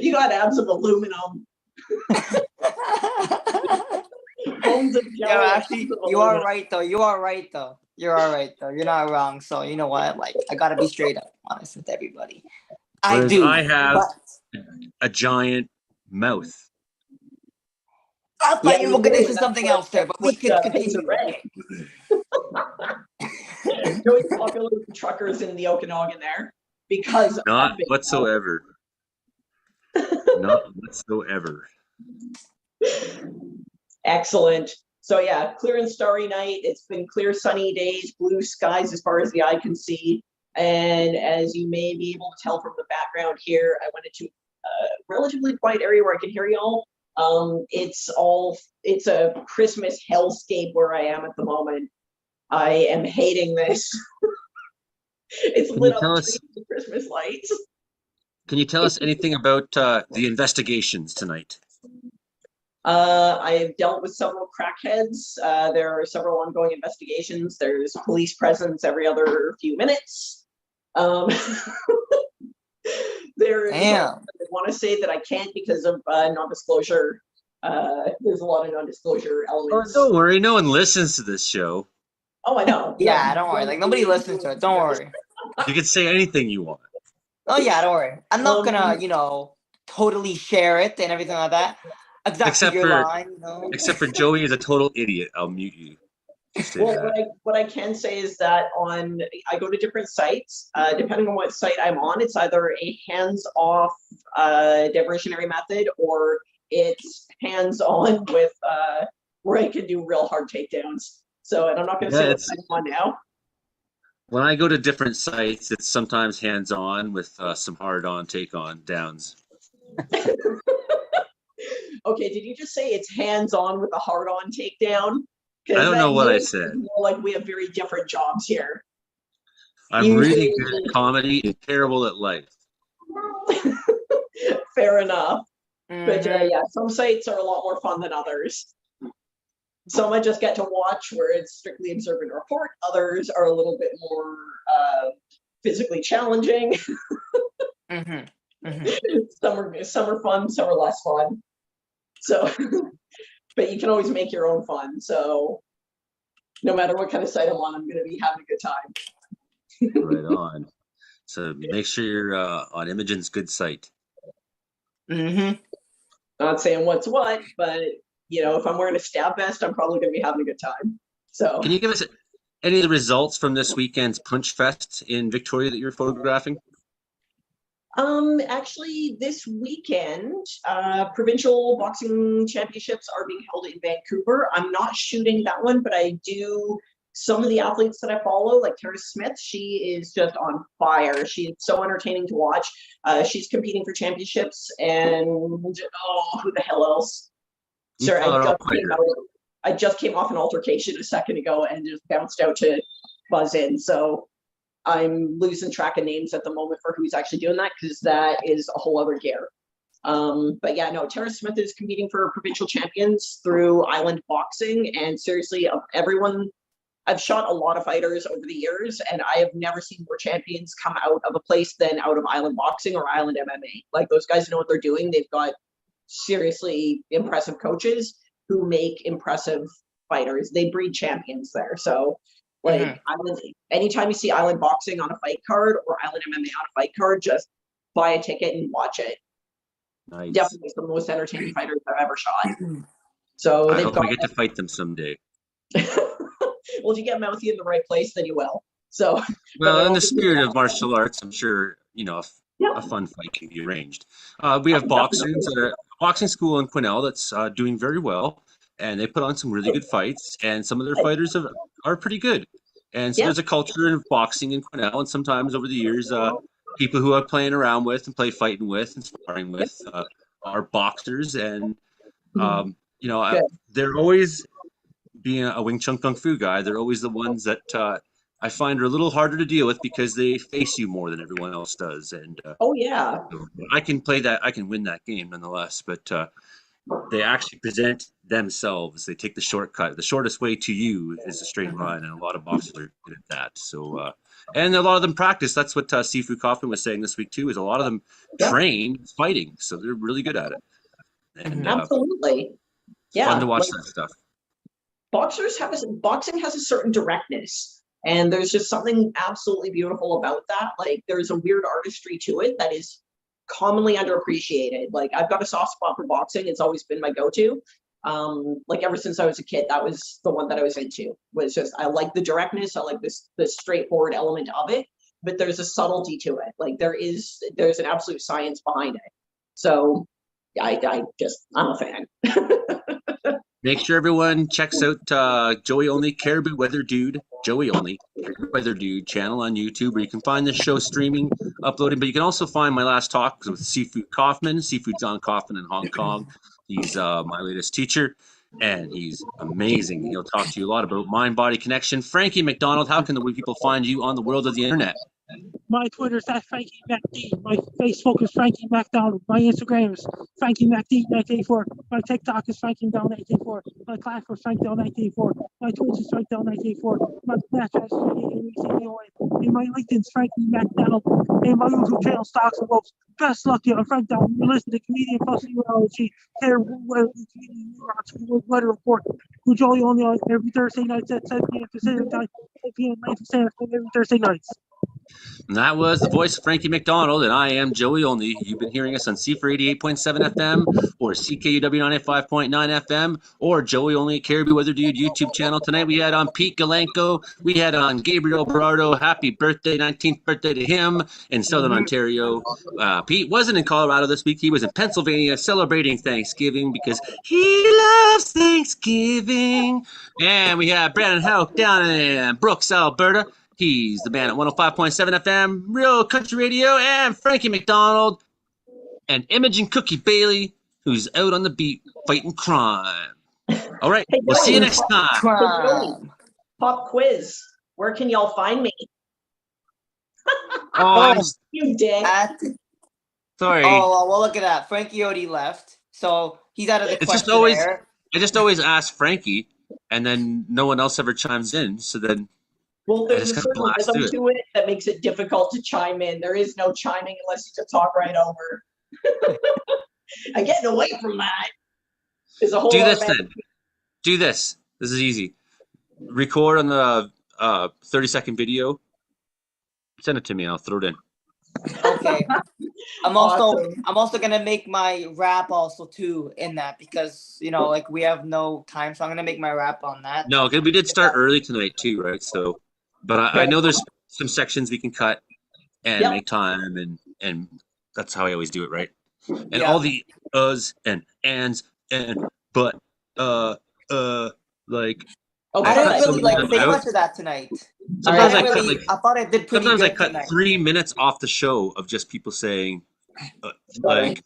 you got abs of aluminum. Bones of Yeah, jello, actually, abs of you are aluminum. right though. You are right though. You're all right though. You're not wrong. So you know what? Like, I gotta be straight up honest with everybody. I Whereas do. I have but a giant mouth. I thought Yeah, you you were gonna do, say and something else there, but we makes could makes it continue. red. Really popular with the truckers in the Okanagan there because of Not that big whatsoever. Not whatsoever. Excellent. So yeah, clear and starry night. It's been clear, sunny days, blue skies as far as the eye can see. And as you may be able to tell from the background here, I went into a relatively quiet area where I can hear y'all. It's a Christmas hellscape where I am at the moment. I am hating this. It's Can lit you up tell trees us? with Christmas lights. Can you tell us anything about the investigations tonight? I have dealt with several crackheads. There are several ongoing investigations. There's police presence every other few minutes. There is Damn. I want to say that I can't because of non-disclosure. There's a lot of non-disclosure Oh, elements. don't worry. No one listens to this show. Oh, I know. Yeah, don't worry. Like, nobody listens to it. Don't worry. You can say anything you want. Oh yeah, don't worry. I'm not gonna, Um, totally share it and everything like that. Exactly Except your for line, except for Joey is a total idiot. I'll mute you. Just say Well, that. what I can say is that I go to different sites. Depending on what site I'm on, it's either a hands-off diversionary method or it's hands-on with where I can do real hard takedowns. So, and I'm not going to say Yeah, what site I'm on now. when I go to different sites, it's sometimes hands-on with some hard-on take-on downs. Okay, did you just say it's hands-on with a hard-on takedown? I don't know what I makes it said. more like we have very different jobs here. I'm really good at comedy and terrible at life. Fair enough. But Mhm. yeah, some sites are a lot more fun than others. Some I just get to watch where it's strictly observe and report. Others are a little bit more physically challenging. Mhm. Some are fun, some are less fun. So, but you can always make your own fun. So, no matter what kind of site I'm on, I'm going to be having a good time. Right on. So make sure you're on Imogen's good site. Mhm. Not saying what's what, but if I'm wearing a stab vest, I'm probably going to be having a good time. So, Can you give us any of the results from this weekend's Punch Fest in Victoria that you're photographing? actually, this weekend, provincial boxing championships are being held in Vancouver. I'm not shooting that one, but I do. Some of the athletes that I follow, like Tara Smith, she is just on fire. She's so entertaining to watch. She's competing for championships, and who the hell else? You Sir, thought I'll quit her. I just came off an altercation a second ago and just bounced out to buzz in. So I'm losing track of names at the moment for who's actually doing that because that is a whole other gear. But yeah, no, Tara Smith is competing for provincial champions through Island Boxing. And seriously, of everyone, I've shot a lot of fighters over the years, and I have never seen more champions come out of a place than out of Island Boxing or Island MMA. Like, those guys know what they're doing. They've got seriously impressive coaches who make impressive fighters. They breed champions there. So, like, anytime you see Island Boxing on a fight card or Island MMA on a fight card, just buy a ticket and watch it. Nice. Definitely some of the most entertaining fighters I've ever shot. So I hope I get to fight them someday. Well, if you get Mouthy in the right place, then you will. So, well, in the spirit of martial arts, I'm sure a fun fight can be arranged. We have boxers boxing school in Quesnel that's doing very well, and they put on some really good fights, and some of their fighters are pretty good. And so Yeah. there's a culture of boxing in Quesnel, and sometimes over the years, people who I'm playing around with and play fighting with and sparring with are boxers, and you know, Good. they're always, being a Wing Chun Kung Fu guy, they're always the ones that I find are a little harder to deal with because they face you more than everyone else does. And Oh yeah. so I can play that, I can win that game nonetheless, but they actually present themselves. They take the shortcut. The shortest way to you is a straight line, and a lot of boxers are good at that. So, and a lot of them practice. That's what Sifu Kaufman was saying this week too. Is a lot of them Yeah. train fighting, so they're really good at it. And Absolutely. Yeah. fun to watch like, that stuff. Boxing has a certain directness, and there's just something absolutely beautiful about that. Like there's a weird artistry to it that is commonly underappreciated. Like I've got a soft spot for boxing. It's always been my go-to. Like ever since I was a kid, that was the one that I was into. Was just I like the directness. I like the straightforward element of it, but there's a subtlety to it. Like there's an absolute science behind it. So I'm a fan. Make sure everyone checks out Joey Only Caribou Weather Dude, Joey Only Caribou Weather Dude channel on YouTube, where you can find the show streaming, uploading. But you can also find my last talk with Sifu Kaufman. Sifu John Kaufman in Hong Kong. He's my latest teacher, and he's amazing. He'll talk to you a lot about mind-body connection. Frankie McDonald, how can the people find you on the world of the internet? My Twitter is @FrankieMacD. My Facebook is Frankie MacDonald. My Instagram is Frankie MacD1984. My TikTok is Frankie Down1984. My platform is Frank Down1984. My Twitch is Frank Down1984. My Snapchat is FrankieMacDonald. And my LinkedIn is Frankie MacDonald. And my YouTube channel, Stocks and Wolves. Best luck to you. I'm Frank Down. You're listening to Comedian Plus Urology. Here, Weather Report. Who's only on every Thursday night at 7 p.m. Pacific time, 8 p.m. Pacific time every Thursday nights. And that was the voice of Frankie McDonald, and I am Joey Only. You've been hearing us on C4 88.7 FM, or CKUW 95.9 FM, or Joey Only Caribou Weather Dude YouTube channel. Tonight we had on Pete Galenko. We had on Gabriel Berardo. Happy birthday, 19th birthday to him in Southern Ontario. Pete wasn't in Colorado this week. He was in Pennsylvania celebrating Thanksgiving because he loves Thanksgiving. And we had Brandon Houck down in Brooks, Alberta. He's the man at 105.7 FM, Real Country Radio, and Frankie McDonald, and Imogen Cookie Bailey, who's out on the beat fighting crime. All right, Hey, we'll see you next time. Crime. Pop quiz. Where can y'all find me? Oh, You dick. sorry. Oh, well, look at that. Frankie already left, so he's out of the It's just questionnaire. I just always ask Frankie, and then no one else ever chimes in. So then, Well, there's a just certain blast rhythm through it. to it that makes it difficult to chime in. There is no chiming unless you just talk right over. And getting away from that is a whole Do other this bag. then. Do this. This is easy. Record on the 30-second video. Send it to me, and I'll throw it in. Okay. I'm also Awesome. gonna make my rap also too in that, because like we have no time, so I'm gonna make my rap on that. No, because we did start early tonight too, right? So, but I know there's some sections we can cut and Yep. make time, and that's how I always do it, right? And Yeah. all the uhs and ands and but like Oh, I cut didn't some really of like them say out. much of that tonight. Sometimes I I didn't cut really. like I thought I did pretty sometimes I good cut tonight. 3 minutes off the show of just people saying All right,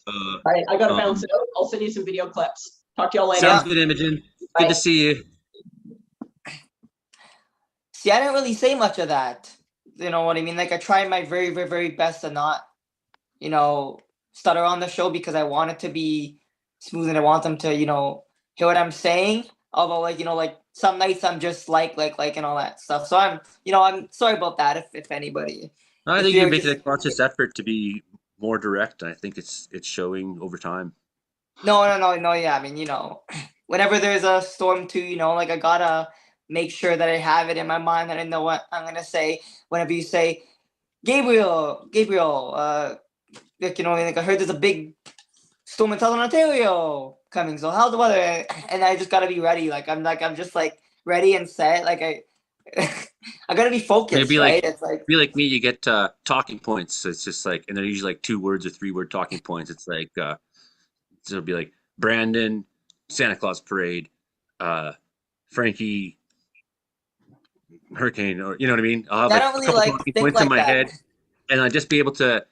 I gotta bounce it out. I'll send you some video clips. Talk to y'all later. sounds good, Imogen. Good Bye. to see you. See, I didn't really say much of that. You know what I mean? Like I tried my very, very, very best to not, stutter on the show, because I want it to be smooth and I want them to, hear what I'm saying. Although, like some nights I'm just like and all that stuff. So I'm sorry about that if anybody. I If think you're you're making a just- conscious effort to be more direct. I think it's showing over time. No, yeah. I mean, whenever there's a storm too, like I gotta make sure that I have it in my mind that I know what I'm gonna say. Whenever you say, Gabriel, like I heard there's a big storm in Southern Ontario coming. So how's the weather? And I just gotta be ready. I'm just ready and set. Like I gotta be focused, It'd be right? like It's like be like me. You get talking points. So it's just like, and they're usually like 2 words or 3 word talking points. It's like So it'll be like Brandon, Santa Claus Parade, Frankie, Hurricane, or you know what I mean? I'll have I like don't a really couple like talking think points in like my that. head, and I just be able to,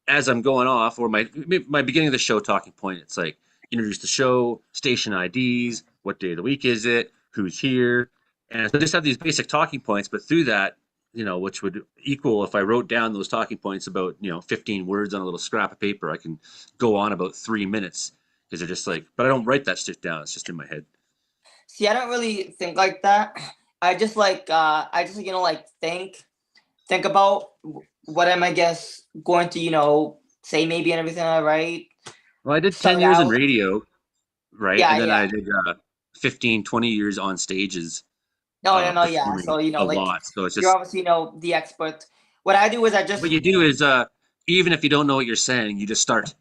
as I'm going off, or my beginning of the show talking point. It's like introduce the show, station IDs, what day of the week is it, who's here, and so just have these basic talking points. But through that, which would equal if I wrote down those talking points about 15 words on a little scrap of paper, I can go on about 3 minutes because they're just like. But I don't write that shit down; it's just in my head. See, I don't really think like that. I just like like think about what am I guess going to say maybe and everything I write. Well, I did 10 Start years in out. radio, right? Yeah, And then I yeah. did 15, 20 years on stages, No, yeah. performing So a like lot. So it's you're just obviously the expert. What I do is I what just you do is even if you don't know what you're saying, you just start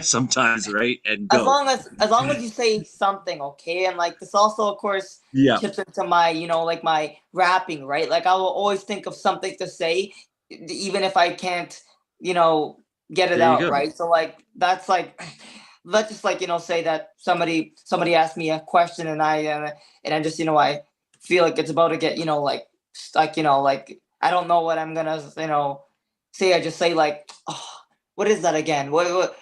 sometimes, right? And as go. long as you say something, okay? And like this also of course Yeah. chips into my like my rapping, right? Like I will always think of something to say even if I can't get it There you out, go. right? So like that's like let's just like say that somebody asked me a question and I just I feel like it's about to get like like I don't know what I'm gonna say. I just say like, oh, what is that again? What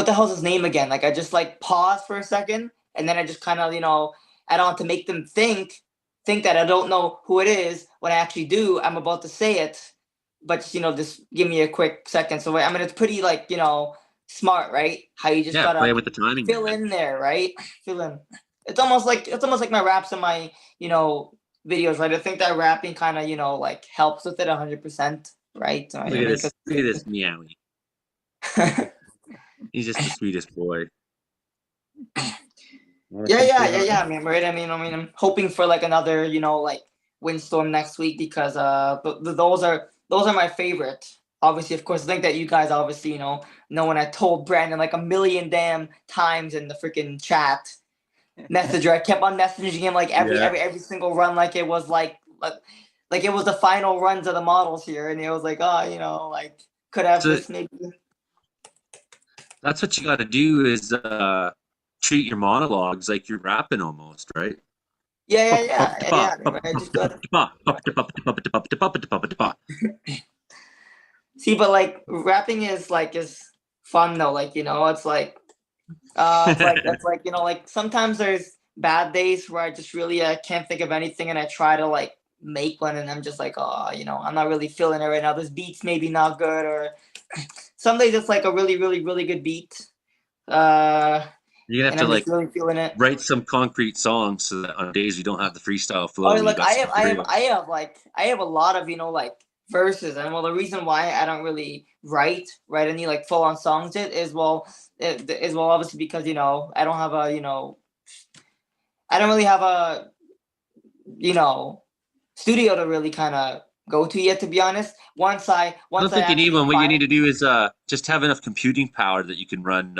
the hell's his name again? Like I just like pause for a second and then I just kind of add on to make them think that I don't know who it is when I actually do. I'm about to say it, but just give me a quick second. So I mean it's pretty like smart, right? How you just Yeah, play gotta with the timing, fill man. in there, right? Fill in. It's almost like my raps and my videos, right? I think that rapping kind of like helps with it 100%, right? I Look mean, at 'cause- this. Look at this meowie. He's just the sweetest boy. yeah. I mean, right? I mean, I'm hoping for like another like windstorm next week because those are my favorite. Obviously, of course, I think that you guys obviously know when I told Brandon like a million damn times in the freaking chat messenger. I kept on messaging him like every single run, like it was like it was the final runs of the models here, and it was like, oh, like could have So this maybe. that's what you got to do is treat your monologues like you're rapping almost, right? Yeah. I mean, I just got see, but like rapping is fun though. Like it's like it's like like sometimes there's bad days where I just really can't think of anything, and I try to like make one, and I'm just like, oh, I'm not really feeling it right now. This beat's maybe not good, or some days it's like a really, really, really good beat. You're gonna have And to I'm just like really feeling it. write some concrete songs so that on days you don't have the freestyle Oh, flow, you like got some material. I have a lot of like verses, and well, the reason why I don't really write any like full on songs yet is obviously because I don't have a I don't really have a studio to really kind of go to yet, to be honest. Once I don't think you need actually one. What you need find to do is just have enough computing power that you can run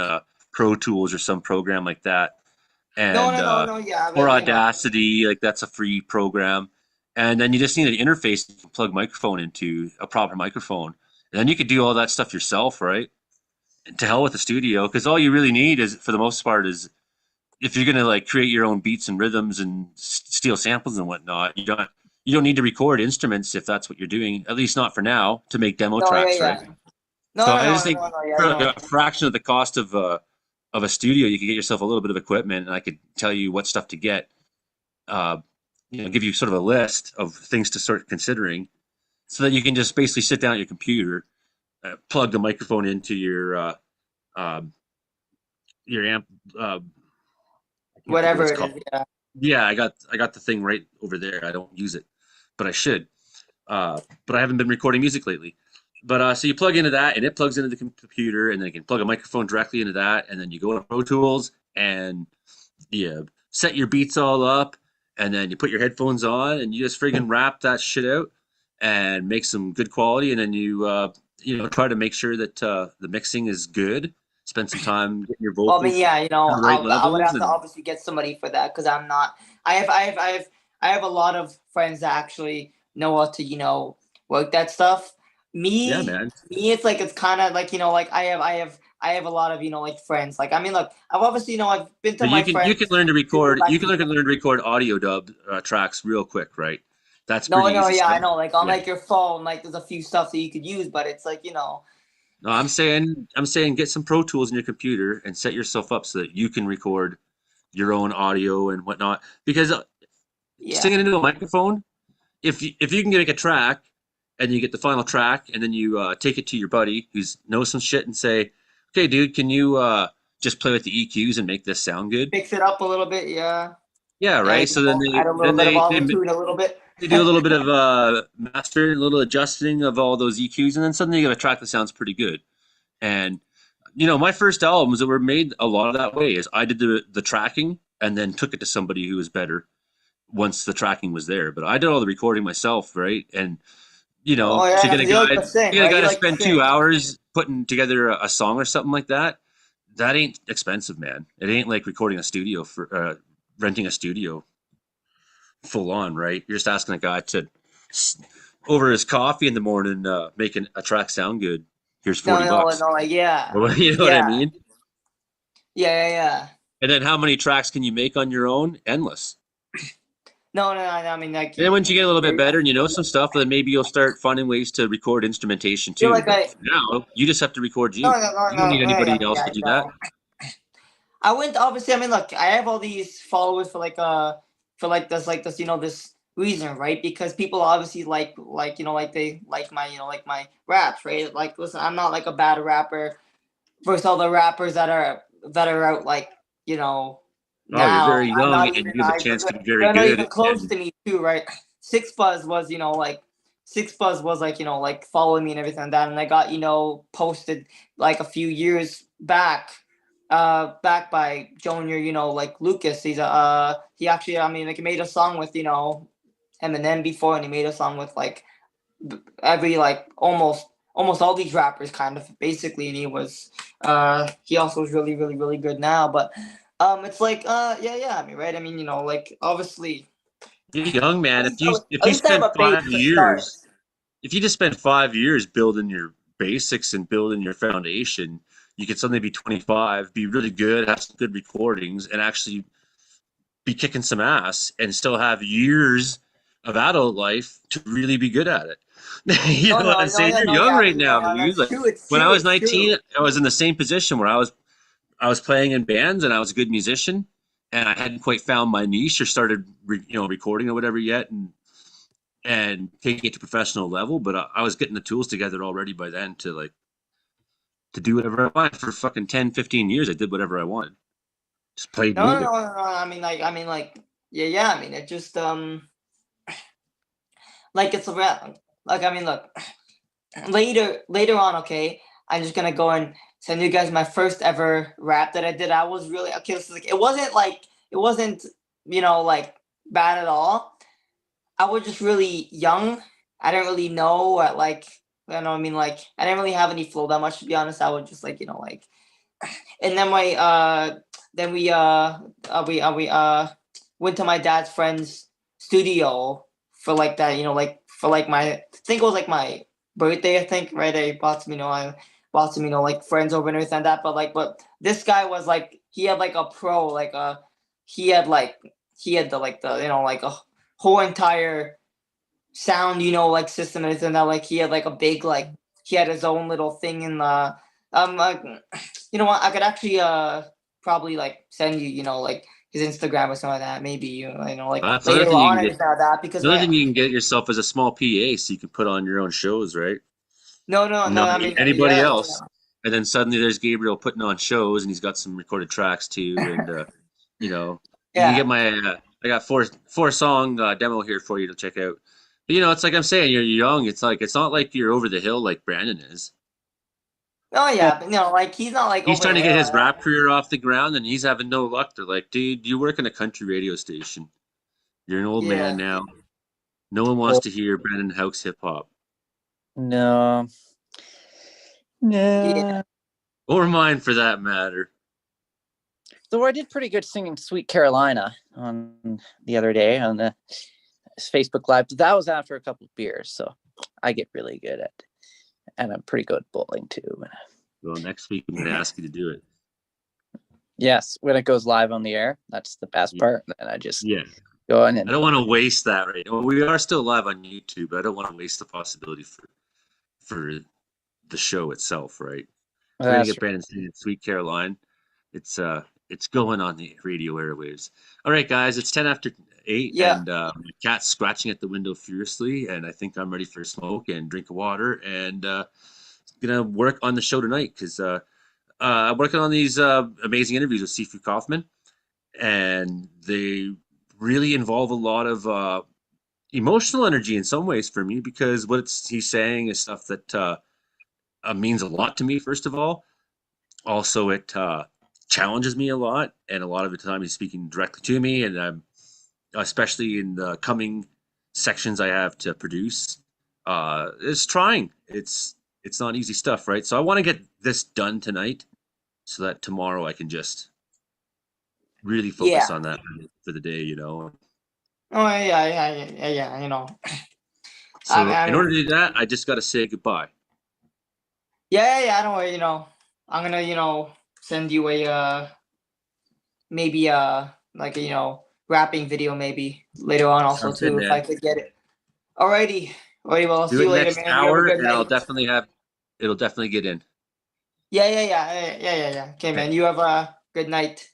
Pro Tools or some program like that, and no, yeah, or but Audacity, like that's a free program. And then you just need an interface you can plug microphone into, a proper microphone, and then you could do all that stuff yourself, right? And to hell with the studio, because all you really need is, for the most part, is if you're gonna like create your own beats and rhythms and steal samples and whatnot, you don't need to record instruments if that's what you're doing. At least not for now, to make demo no, tracks, right? So I just think yeah, for like a fraction of the cost of a studio, you could get yourself a little bit of equipment, and I could tell you what stuff to get. Uh, give you sort of a list of things to start considering, so that you can just basically sit down at your computer, plug the microphone into um, your amp. I can't think of what whatever it's it called. is, yeah. Yeah, I got the thing right over there. I don't use it, but I should. But I haven't been recording music lately. But so you plug into that, and it plugs into the computer, and then you can plug a microphone directly into that, and then you go to Pro Tools and you set your beats all up, and then you put your headphones on, and you just friggin' rap that shit out, and make some good quality, and then you try to make sure that the mixing is good. Spend some time getting your Well, I mean, vocals yeah, to the right I would levels, have to and obviously get somebody for that because I'm not. I have a lot of friends that actually know how to work that stuff. yeah, Me, man. it's like it's kind of like like I have I have a lot of, like friends. Like, I mean, look, I've obviously, I've been to But my you can friends. learn to record. You can like- learn to record audio dub tracks real quick, right? That's No, pretty easy yeah, I stuff. know. Like on Yeah. like your phone, like there's a few stuff that you could use, but it's like, No, I'm saying get some Pro Tools in your computer and set yourself up so that you can record your own audio and whatnot. Because yeah. singing into a microphone, if you can make a track and you get the final track and then you take it to your buddy who knows some shit and say, okay, dude, can you just play with the EQs and make this sound good? Fix it up a little bit, yeah. Yeah, right. So then add a little bit of auto tune, a little bit. they do a little bit of mastering, a little adjusting of all those EQs, and then suddenly you get a track that sounds pretty good. And my first albums that were made a lot of that way is I did the tracking and then took it to somebody who was better once the tracking was there. But I did all the recording myself, right? And Oh yeah, to get a you like guy to sing, to get a right? guy You to like to spend sing. 2 hours putting together a song or something like that, that ain't expensive, man. It ain't like recording a studio for renting a studio full on, right? You're just asking a guy to over his coffee in the morning, making a track sound good. Here's $40. No, like, yeah. You know what I mean? Yeah. And then how many tracks can you make on your own? Endless. No, I mean, like. And then once you get a little bit better and you know some stuff, then maybe you'll start finding ways to record instrumentation too. Like but now you just have to record you. No, You don't need anybody yeah, else to do that. I went obviously. I mean, look, I have all these followers for this this reason, right? Because people obviously like they like my raps, right? Like, listen, I'm not like a bad rapper versus all the rappers that are out Oh, now. you're very I'm young not and even, you have a chance to be very they're not good. even close And to me too, right? Six Buzz was like following me and everything like that, and I got posted like a few years back by Junior, like Lucas. He actually, I mean, like, he made a song with Eminem before, and he made a song with like every almost all these rappers kind of basically, and he also is really really really good now. But it's like I mean, right, I mean, like, obviously you're young, man. at If you least I have spend a base 5 to start. years, if you just spend 5 years building your basics and building your foundation, you could suddenly be 25, be really good, have some good recordings, and actually be kicking some ass and still have years of adult life to really be good at it. You know what I'm saying? You're young right now, dude. That's Like true. It's when true. I was It's true. 19, I was in the same position where I was playing in bands and I was a good musician and I hadn't quite found my niche or started recording or whatever yet and taking it to professional level, but I was getting the tools together already by then to do whatever I wanted for fucking 10, 15 years. I did whatever I wanted. Just played music. No. I mean, yeah. I mean, it just like, it's around. Like, I mean, look, later on, okay, I'm just gonna go and send you guys my first ever rap that I did. I was really okay. This is like, it wasn't like bad at all. I was just really young. I didn't really know what, like, I mean, like, I didn't really have any flow that much, to be honest. I was just like, and then we went to my dad's friend's studio for like that, for like my, I think it was like my birthday, I think, right? I bought some, like friends over and everything like that. But this guy was like, he had like a pro, like he had the like a whole entire sound, like system and everything that, like, he had like a big, like, he had his own little thing in the like, you know what, I could actually probably like send you, like, his Instagram or something like that, maybe like That's later another thing you on can and get. stuff like that, because Another thing you can get yourself is a small PA so you can put on your own shows, right? no, Not I mean, anybody yeah, else. And then suddenly there's Gabriel putting on shows and he's got some recorded tracks too. And, you can get my, I got four song demo here for you to check out. But, it's like I'm saying, you're young. It's not like you're over the hill like Brandon is. oh yeah, but like, he's not like He's over trying to the get hill, his rap career off the ground and he's having no luck. They're like, dude, you work in a country radio station. You're an old man now. No one wants to hear Brandon Houck's hip hop. No. Yeah. Or mine for that matter. Though I did pretty good singing Sweet Carolina on the other day on the Facebook Live. But that was after a couple of beers, so I get really good at, and I'm pretty good at bowling too. Well, next week I'm going to ask you to do it. Yes, when it goes live on the air, that's the best part. And I just go in I and don't want to waste that, right? Well, we are still live on YouTube, but I don't want to waste the possibility for the show itself, right? So we're gonna that's get Brandon singing "Sweet Caroline." It's going on the radio airwaves. All right, guys, it's 10 after 8, Yeah. and my cat's scratching at the window furiously, and I think I'm ready for a smoke and drink of water, and gonna work on the show tonight because I'm working on these amazing interviews with Seafood Kaufman, and they really involve a lot of emotional energy in some ways for me because he's saying is stuff that means a lot to me. First of all, also it challenges me a lot, and a lot of the time he's speaking directly to me, and I'm especially in the coming sections I have to produce. It's trying. It's not easy stuff, right? So I want to get this done tonight, so that tomorrow I can just really focus Yeah. on that for the day, you know. Oh yeah. You know. So I in mean, order to do that, I just got to say goodbye. yeah. Don't worry. You know, I'm gonna send you a maybe like a rapping video maybe later on also Sounds good, too if I man. could get it. Alrighty. Alrighty. Well, I'll Do see it you later, next man. You have a hour, good and night. it'll definitely get in. Yeah. Okay, man. You have a good night.